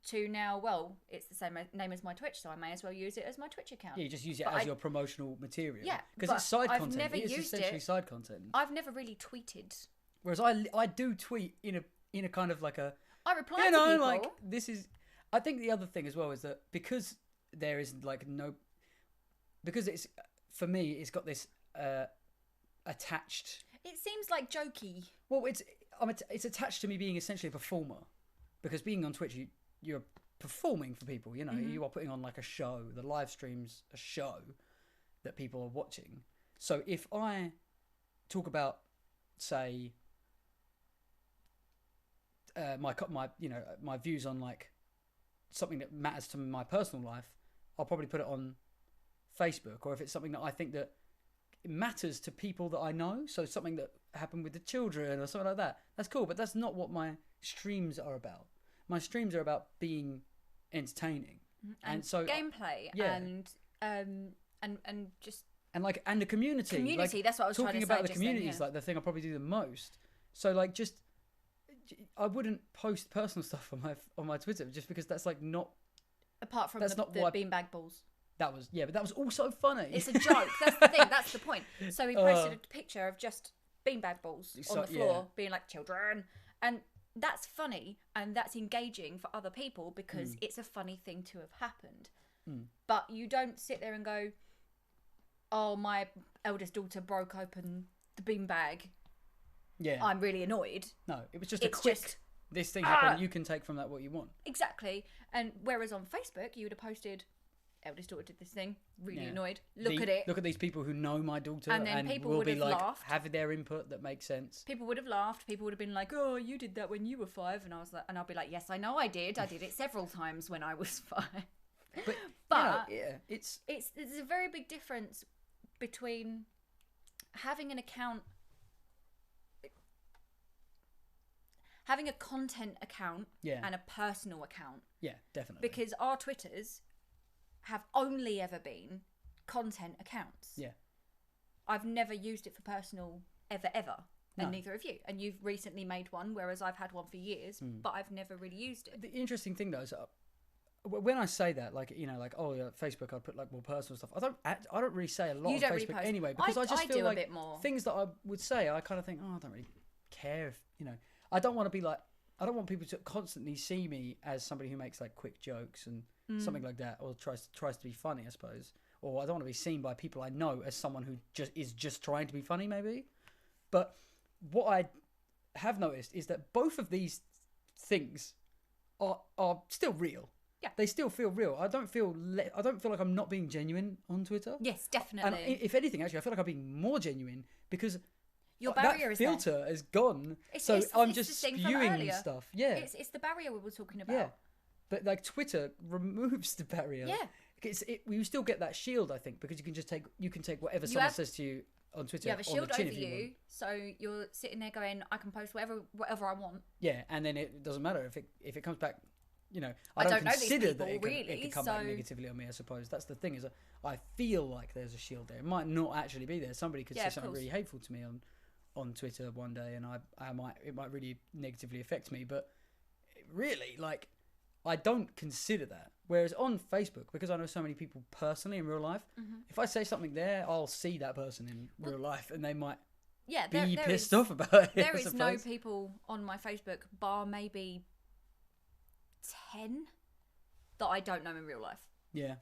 to now, well, it's the same name as my Twitch, so I may as well use it as my Twitch account. Yeah, you just use it as your promotional material. Yeah, because it's side I've content. never It is used essentially it. side content. I've never really tweeted. Whereas I do tweet in a kind of like a... I reply to people. like, this is... I think the other thing as well is that because there is like no... Because it's... For me, it's got this attached... It seems like jokey. Well, it's attached to me being essentially a performer. Because being on Twitch, you're performing for people, you are putting on like a show. The live stream's a show that people are watching. So if I talk about, say, my views on like something that matters to my personal life, I'll probably put it on Facebook. Or if it's something that I think that it matters to people that I know, so something that happened with the children or something like that, that's cool. But that's not what my streams are about. My streams are about being entertaining and so gameplay and just and the community. Community, that's what I was trying to say. Talking about the just community then, is like the thing I probably do the most. So like just I wouldn't post personal stuff on my Twitter just because that's like not. Apart from the beanbag balls. But that was also funny. It's a joke. That's the thing. That's the point. So we posted a picture of just beanbag balls on the floor, being like children, and that's funny and that's engaging for other people because it's a funny thing to have happened. But you don't sit there and go, oh, my eldest daughter broke open the beanbag. Yeah. I'm really annoyed. No, it was just a quick... Just, this thing happened, you can take from that what you want. Exactly. And whereas on Facebook, you would have posted... eldest daughter did this thing, really annoyed. Look at it. Look at these people who know my daughter and then people will would be have like, laughed. have their input that makes sense. People would have laughed. People would have been like, oh, you did that when you were 5. And I was like, and I'll be like, yes, I know I did. I did it several times when I was 5. But it's there's a very big difference between having an account, having a content account and a personal account. Yeah, definitely. Because our Twitters have only ever been content accounts. Yeah. I've never used it for personal ever. And neither have you. And you've recently made one, whereas I've had one for years, but I've never really used it. The interesting thing though is when I say that, like, you know, like, oh yeah, Facebook, I'd put like more personal stuff. I don't really say a lot on Facebook really anyway, because I just feel like a bit more. Things that I would say, I kind of think, oh, I don't really care if, you know, I don't want to be like, I don't want people to constantly see me as somebody who makes like quick jokes and something like that, or tries to be funny, I suppose. Or I don't want to be seen by people I know as someone who is just trying to be funny, maybe. But what I have noticed is that both of these things are still real. Yeah, they still feel real. I don't feel like I'm not being genuine on Twitter. Yes, definitely. And if anything, actually, I feel like I'm being more genuine because your barrier that filter is gone. I'm just spewing stuff. Yeah, it's the barrier we were talking about. Yeah, but like Twitter removes the barrier. Yeah, we still get that shield, I think, because you can take whatever someone says to you on Twitter. You have a shield over you, so you're sitting there going, I can post whatever I want. Yeah, and then it doesn't matter if it comes back. You know, I don't know consider these people, that it could come back negatively on me, I suppose. That's the thing, is I feel like there's a shield there. It might not actually be there. Somebody could say something really hateful to me on Twitter one day, and it might really negatively affect me. But really, like, I don't consider that. Whereas on Facebook, because I know so many people personally in real life, if I say something there, I'll see that person in real life, and they might be pissed off about it. There is no people on my Facebook, bar maybe 10 that I don't know in real life. Yeah.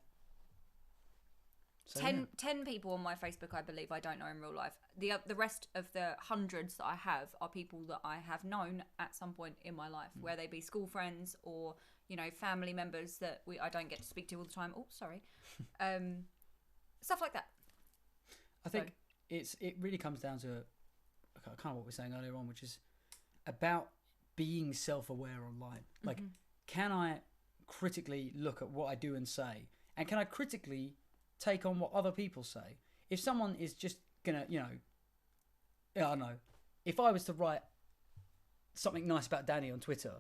So, 10 people on my Facebook, I believe, I don't know in real life. The rest of the hundreds that I have are people that I have known at some point in my life, where they be school friends or, you know, family members that I don't get to speak to all the time. Oh, sorry. Stuff like that. I think it really comes down to kind of what we were saying earlier on, which is about being self-aware online. Like, can I critically look at what I do and say, and can I critically take on what other people say? If someone is just gonna, you know, I don't know, if I was to write something nice about Danii on Twitter,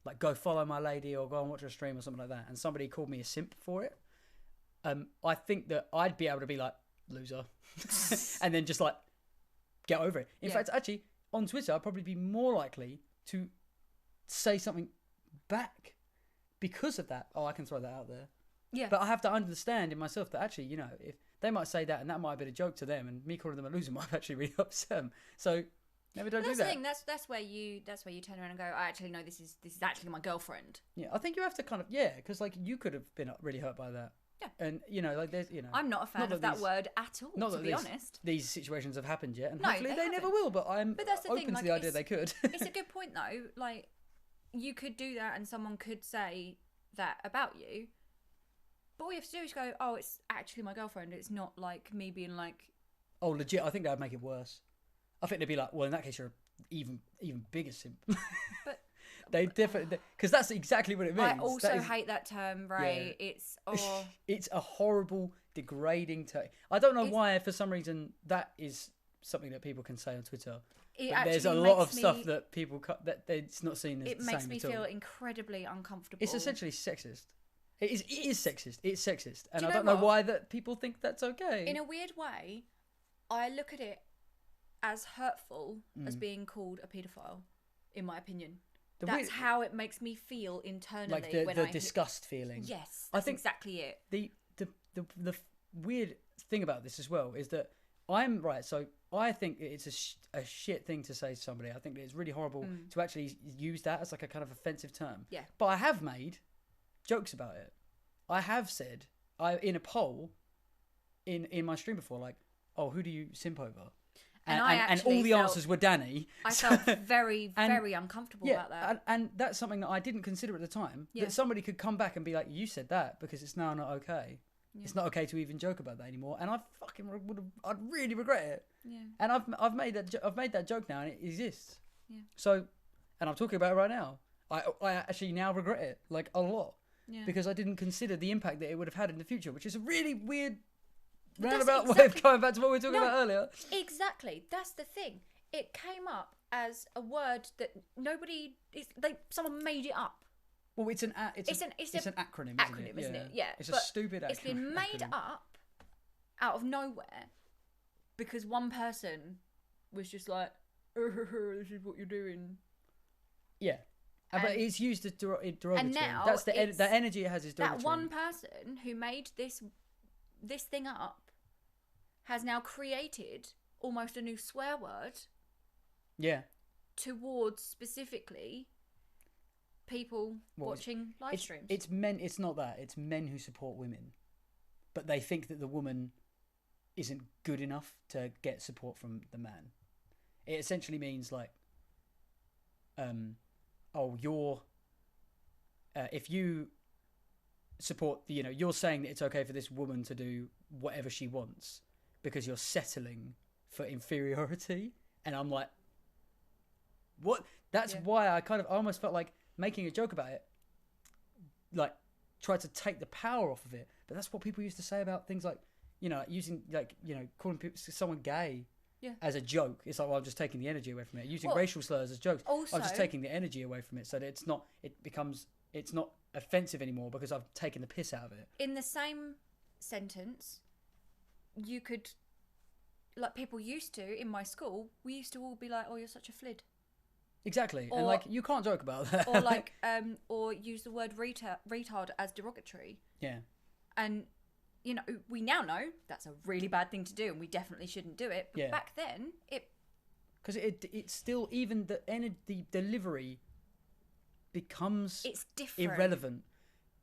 like go follow my lady or go and watch her stream or something like that, and somebody called me a simp for it, I think that I'd be able to be like, loser, and then just like get over it. In fact, actually, on Twitter, I'd probably be more likely to say something back because of that. Oh, I can throw that out there. Yeah. But I have to understand in myself that actually, you know, if they might say that and that might have been a joke to them, and me calling them a loser might have actually really upset them. So maybe don't do that. That's the thing. That's where you turn around and go, I actually know this is actually my girlfriend. Yeah, I think you have to kind of because like you could have been really hurt by that. Yeah. And you know, like there's I'm not a fan of that word at all. Not to be honest. These situations have happened yet, and hopefully they never will. But that's the open thing, like, to the idea they could. It's a good point though. Like, you could do that, and someone could say that about you. But all you have to do is go, oh, it's actually my girlfriend. It's not like me being like... Oh, legit, I think that would make it worse. I think they'd be like, well, in that case, you're even bigger simp. But... they definitely... Because that's exactly what it means. I also hate that term, Ray. Yeah. It's... Oh... It's a horrible, degrading term. I don't know why, for some reason, that is something that people can say on Twitter. There's a lot of stuff that people... that it's not seen as the same at all. It makes me feel incredibly uncomfortable. It's essentially sexist. It is sexist. It's sexist. And I don't know why that people think that's okay. In a weird way, I look at it as hurtful as being called a paedophile, in my opinion. That's how it makes me feel internally. Like the disgust feeling. Yes, that's exactly it. The weird thing about this as well is that I'm right. So I think it's a shit thing to say to somebody. I think it's really horrible to actually use that as like a kind of offensive term. Yeah. But I have made jokes about it. I have said in a poll in my stream before, like, oh, who do you simp over? And all the answers were Danii. I felt very, very uncomfortable about that. And that's something that I didn't consider at the time. Yeah. That somebody could come back and be like, you said that because it's now not okay. Yeah. It's not okay to even joke about that anymore. And I'd really regret it. Yeah. And I've made that joke now, and it exists. Yeah. So, and I'm talking about it right now. I actually now regret it, like, a lot. Yeah. Because I didn't consider the impact that it would have had in the future, which is a really weird roundabout way of going back to what we were talking about earlier. Exactly. That's the thing. It came up as a word that nobody... someone made it up. Well, it's an acronym, isn't it? Yeah. It's a stupid acronym. It's been made up out of nowhere because one person was just like, this is what you're doing. Yeah. But it's used as derogatory. And now that's the energy it has is derogatory. That one person who made this thing up has now created almost a new swear word. Yeah. Towards specifically people watching live streams. It's men. It's not that. It's men who support women, but they think that the woman isn't good enough to get support from the man. It essentially means like, if you support you're saying that it's okay for this woman to do whatever she wants because you're settling for inferiority, and I'm like, what? That's why I almost felt like making a joke about it, like, tried to take the power off of it. But that's what people used to say about things like, using calling someone gay as a joke. It's like, well, I'm just taking the energy away from it. Using racial slurs as jokes. Also, I'm just taking the energy away from it so that it's not offensive anymore because I've taken the piss out of it. In the same sentence, you could, like people used to in my school, we used to all be like, oh, you're such a flid. Exactly. And like, you can't joke about that. Or like, or use the word retard as derogatory. Yeah. And, we now know that's a really bad thing to do and we definitely shouldn't do it. But back then, because it's still, even the delivery becomes irrelevant.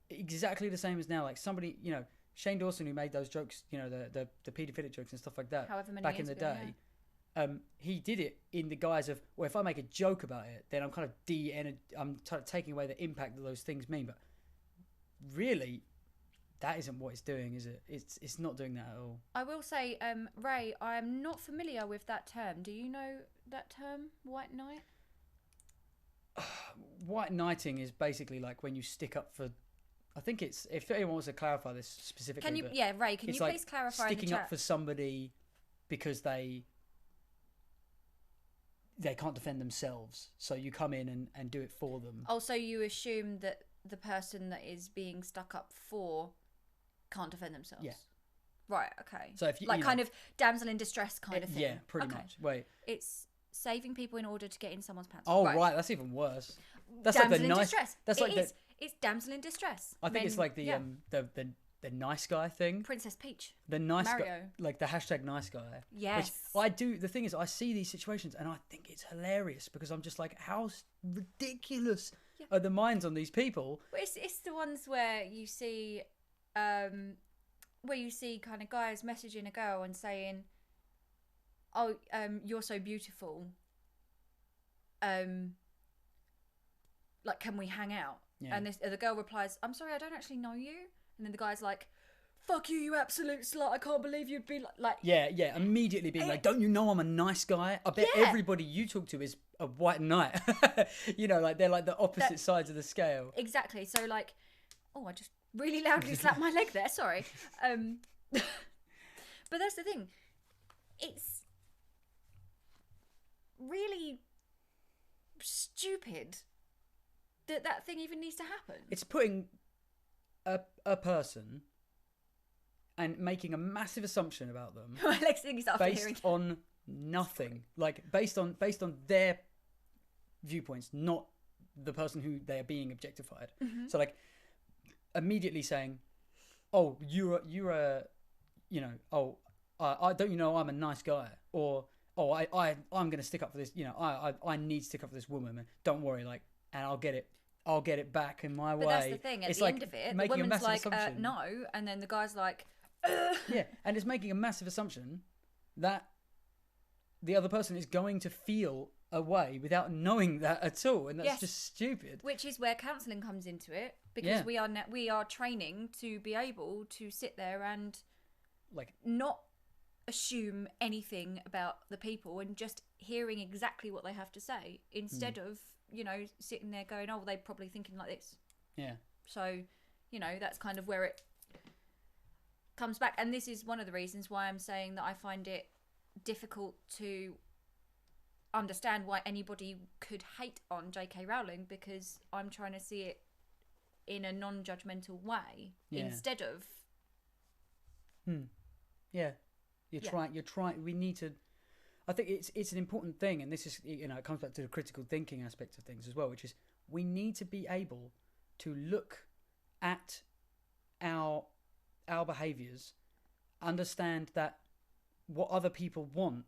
Exactly the same as now. Like somebody, Shane Dawson, who made those jokes, the paedophilic jokes and stuff like that back in the day. Yeah. He did it in the guise of, well, if I make a joke about it, then I'm kind of taking away the impact that those things mean. But really, that isn't what it's doing, is it? It's not doing that at all. I will say, Ray, I am not familiar with that term. Do you know that term, white knight? White knighting is basically like when you stick up for... I think it's... If anyone wants to clarify this specifically... Ray, can you please clarify in the chat? Sticking up for somebody because they can't defend themselves, so you come in and do it for them. Also, you assume that the person that is being stuck up for can't defend themselves. Yeah. Right. Okay. So if you kind of damsel in distress kind of thing. Yeah, pretty much. Wait. It's saving people in order to get in someone's pants. Oh, right. That's even worse. That's damsel like the in nice. Distress. That's like it's damsel in distress. I think it's like the nice guy thing. Princess Peach. The nice Mario. guy, like the hashtag nice guy. Yes. Which I do. The thing is, I see these situations and I think it's hilarious because I'm just like, how ridiculous are the minds on these people? Well, it's the ones where you see, kind of guys messaging a girl and saying, "Oh, you're so beautiful. Like, can we hang out?" Yeah. And the girl replies, "I'm sorry, I don't actually know you." And then the guy's like, "Fuck you, you absolute slut! I can't believe you'd be like." Yeah. Immediately being like, "Don't you know I'm a nice guy? I bet everybody you talk to is a white knight." Like they're like the opposite sides of the scale. Exactly. So like, oh, I just really loudly slapped my leg there. Sorry. But that's the thing. It's really stupid that thing even needs to happen. It's putting a person and making a massive assumption about them based on nothing, like based on their viewpoints, not the person who they are being objectified. Mm-hmm. So like immediately saying, "Oh, I don't I'm a nice guy," or oh, I'm going to stick up for this. You know, I need to stick up for this woman. Man. Don't worry, like, and I'll get it back in my way. But that's the thing. At it's the like end of it, the making a woman's massive like, assumption. no, and then the guy's like, yeah, and it's making a massive assumption that the other person is going to feel a way without knowing that at all, and that's just stupid. Which is where counselling comes into it, because we are training to be able to sit there and like not assume anything about the people and just hearing exactly what they have to say instead of, you know, sitting there going, oh, well, they're probably thinking like this. Yeah. So, you know, that's kind of where it comes back. And this is one of the reasons why I'm saying that I find it difficult to understand why anybody could hate on J.K. Rowling, because I'm trying to see it in a non-judgmental way instead of... Yeah. You're trying. We need to. I think it's an important thing, and this is, you know, it comes back to the critical thinking aspect of things as well, which is we need to be able to look at our behaviours, understand that what other people want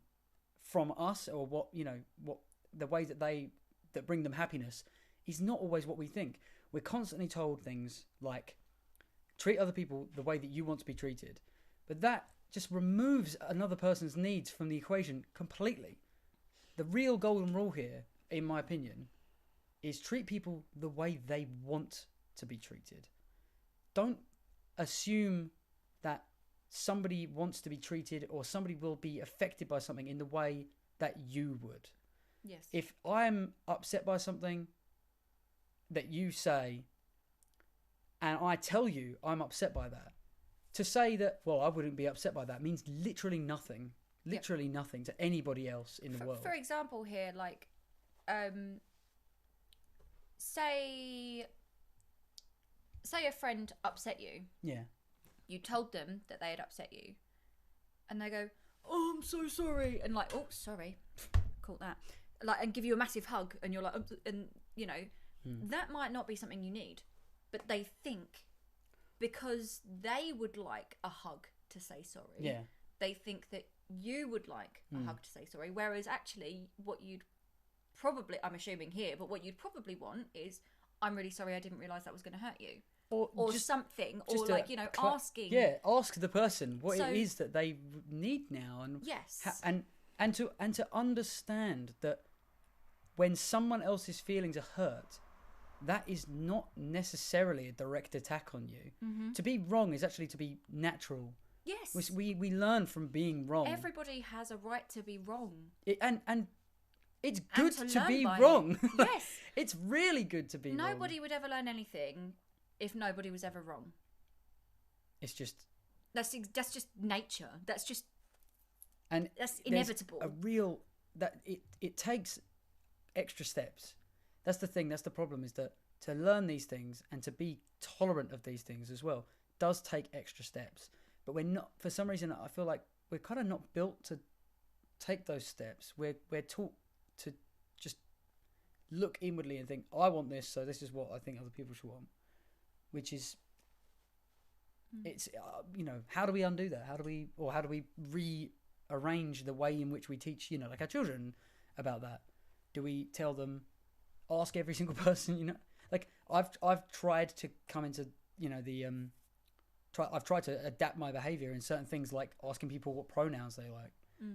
from us, or what, you know, what the ways that bring them happiness is not always what we think. We're constantly told things like treat other people the way that you want to be treated, but that just removes another person's needs from the equation completely. The real golden rule here, in my opinion, is treat people the way they want to be treated. Don't assume that somebody wants to be treated or somebody will be affected by something in the way that you would. Yes. If I'm upset by something that you say and I tell you I'm upset by that, to say that, well, I wouldn't be upset by that means literally nothing. Literally nothing to anybody else in the world. For example here, like, say a friend upset you. Yeah. You told them that they had upset you. And they go, oh, I'm so sorry. And like, oh, sorry. Caught that. Like, and give you a massive hug. And you're like, and, you know, that might not be something you need. But they think, because they would like a hug to say sorry, they think that you would like a hug to say sorry. Whereas actually what you'd probably, I'm assuming here, but what you'd probably want is, I'm really sorry, I didn't realise that was going to hurt you. Or just something, or like, you know, asking. Yeah, ask the person what it is that they need now. And yes. And to understand that when someone else's feelings are hurt, that is not necessarily a direct attack on you. Mm-hmm. To be wrong is actually to be natural. Yes. We learn from being wrong. Everybody has a right to be wrong. And it's good to be by wrong. Yes. It's really good to be wrong. Nobody would ever learn anything if nobody was ever wrong. It's just... That's just nature. That's just... And that's inevitable. It takes extra steps. That's the thing, that's the problem, is that to learn these things and to be tolerant of these things as well does take extra steps. But we're not, for some reason, I feel like we're kind of not built to take those steps. We're taught to just look inwardly and think, I want this, so this is what I think other people should want. Which is, it's, you know, how do we undo that? How do we rearrange the way in which we teach, you know, like our children about that? Do we tell them, ask every single person, you know, like I've tried to come into, you know, I've tried to adapt my behavior in certain things, like asking people what pronouns they like,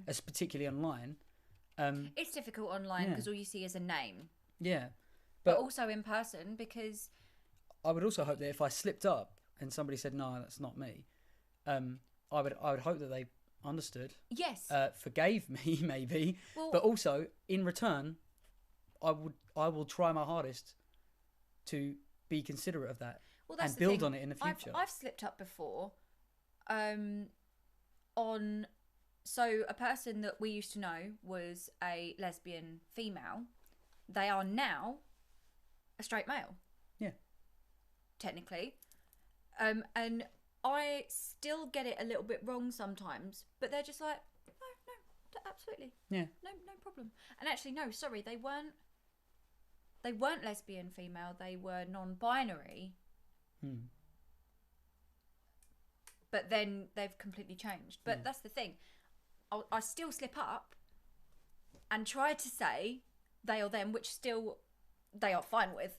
as particularly online. It's difficult online because all you see is a name. Yeah, but also in person, because I would also hope that if I slipped up and somebody said, no, that's not me, I would hope that they understood. Yes. Forgave me maybe, but also in return, I will try my hardest to be considerate of that and build on it in the future. I've slipped up before. So a person that we used to know was a lesbian female. They are now a straight male. Yeah. Technically. And I still get it a little bit wrong sometimes, but they're just like, no, absolutely. Yeah. No problem. And actually, no, sorry, they weren't lesbian female, they were non-binary. But then they've completely changed. But that's the thing. I still slip up, and try to say they or them, which still they are fine with,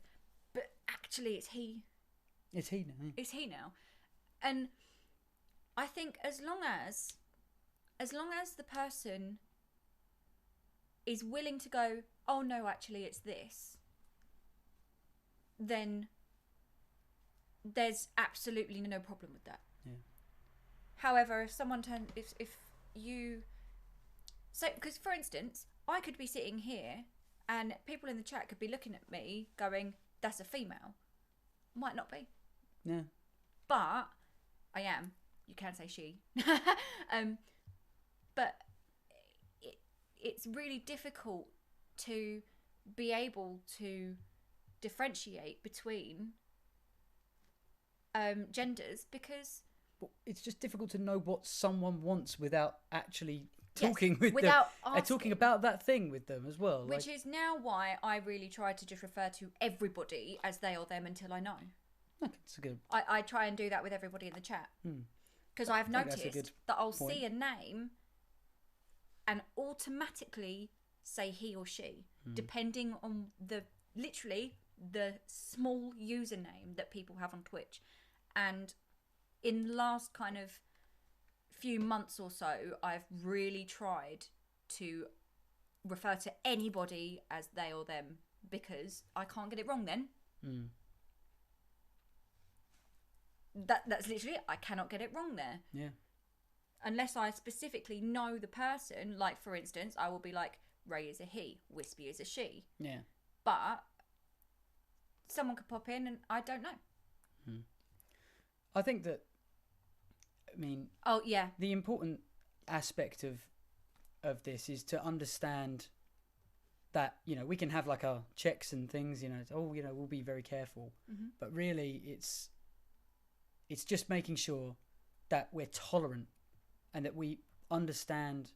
but actually it's he. It's he now. It's he now. And I think as long as the person is willing to go, oh no, actually it's this, then there's absolutely no problem with that. Yeah. However, if someone if you, so, because for instance, I could be sitting here and people in the chat could be looking at me going, that's a female. Might not be. Yeah. But I am. You can say she. But it's really difficult to be able to differentiate between genders, because it's just difficult to know what someone wants without actually talking with without them and talking about that thing with them as well. Which is now why I really try to just refer to everybody as they or them until I know. That's a good. I try and do that with everybody in the chat. Because I've noticed that I'll see a name and automatically say he or she, depending on literally the small username that people have on Twitch. And in the last kind of few months or so, I've really tried to refer to anybody as they or them, because I can't get it wrong then. That's literally, I cannot get it wrong there. Yeah. Unless I specifically know the person, like for instance, I will be like, Ray is a he, Wispy is a she. Yeah. But someone could pop in and I don't know. I think that, I mean, oh yeah, the important aspect of this is to understand that, you know, we can have like our checks and things, you know, we'll be very careful, but really it's just making sure that we're tolerant and that we understand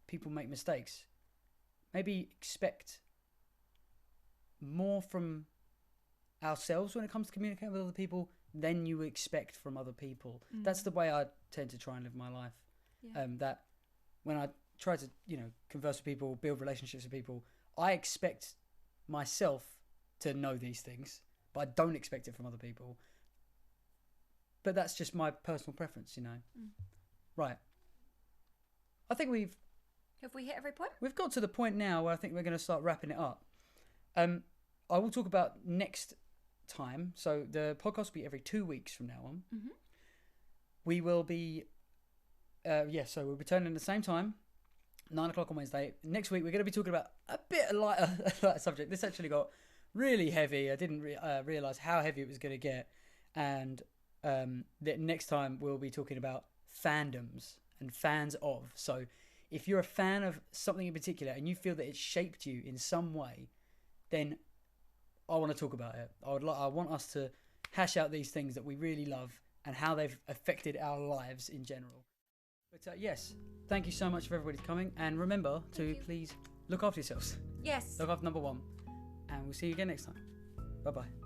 people make mistakes. Maybe expect more from ourselves when it comes to communicating with other people than you expect from other people. That's the way I tend to try and live my life. Yeah. That when I try to, you know, converse with people, build relationships with people, I expect myself to know these things, but I don't expect it from other people. But that's just my personal preference, you know. Right. I think have we hit every point? We've got to the point now where I think we're going to start wrapping it up. I will talk about next time. So the podcast will be every 2 weeks from now on. We will be, so we'll be turning at the same time, 9 o'clock on Wednesday. Next week we're going to be talking about a bit lighter subject. This actually got really heavy. I didn't realise how heavy it was going to get. And the next time we'll be talking about fandoms and fans of. So if you're a fan of something in particular and you feel that it's shaped you in some way, then I want to talk about it. I want us to hash out these things that we really love and how they've affected our lives in general. But yes, thank you so much for everybody coming, and remember to please look after yourselves. Yes. Look after number one, and we'll see you again next time. Bye bye.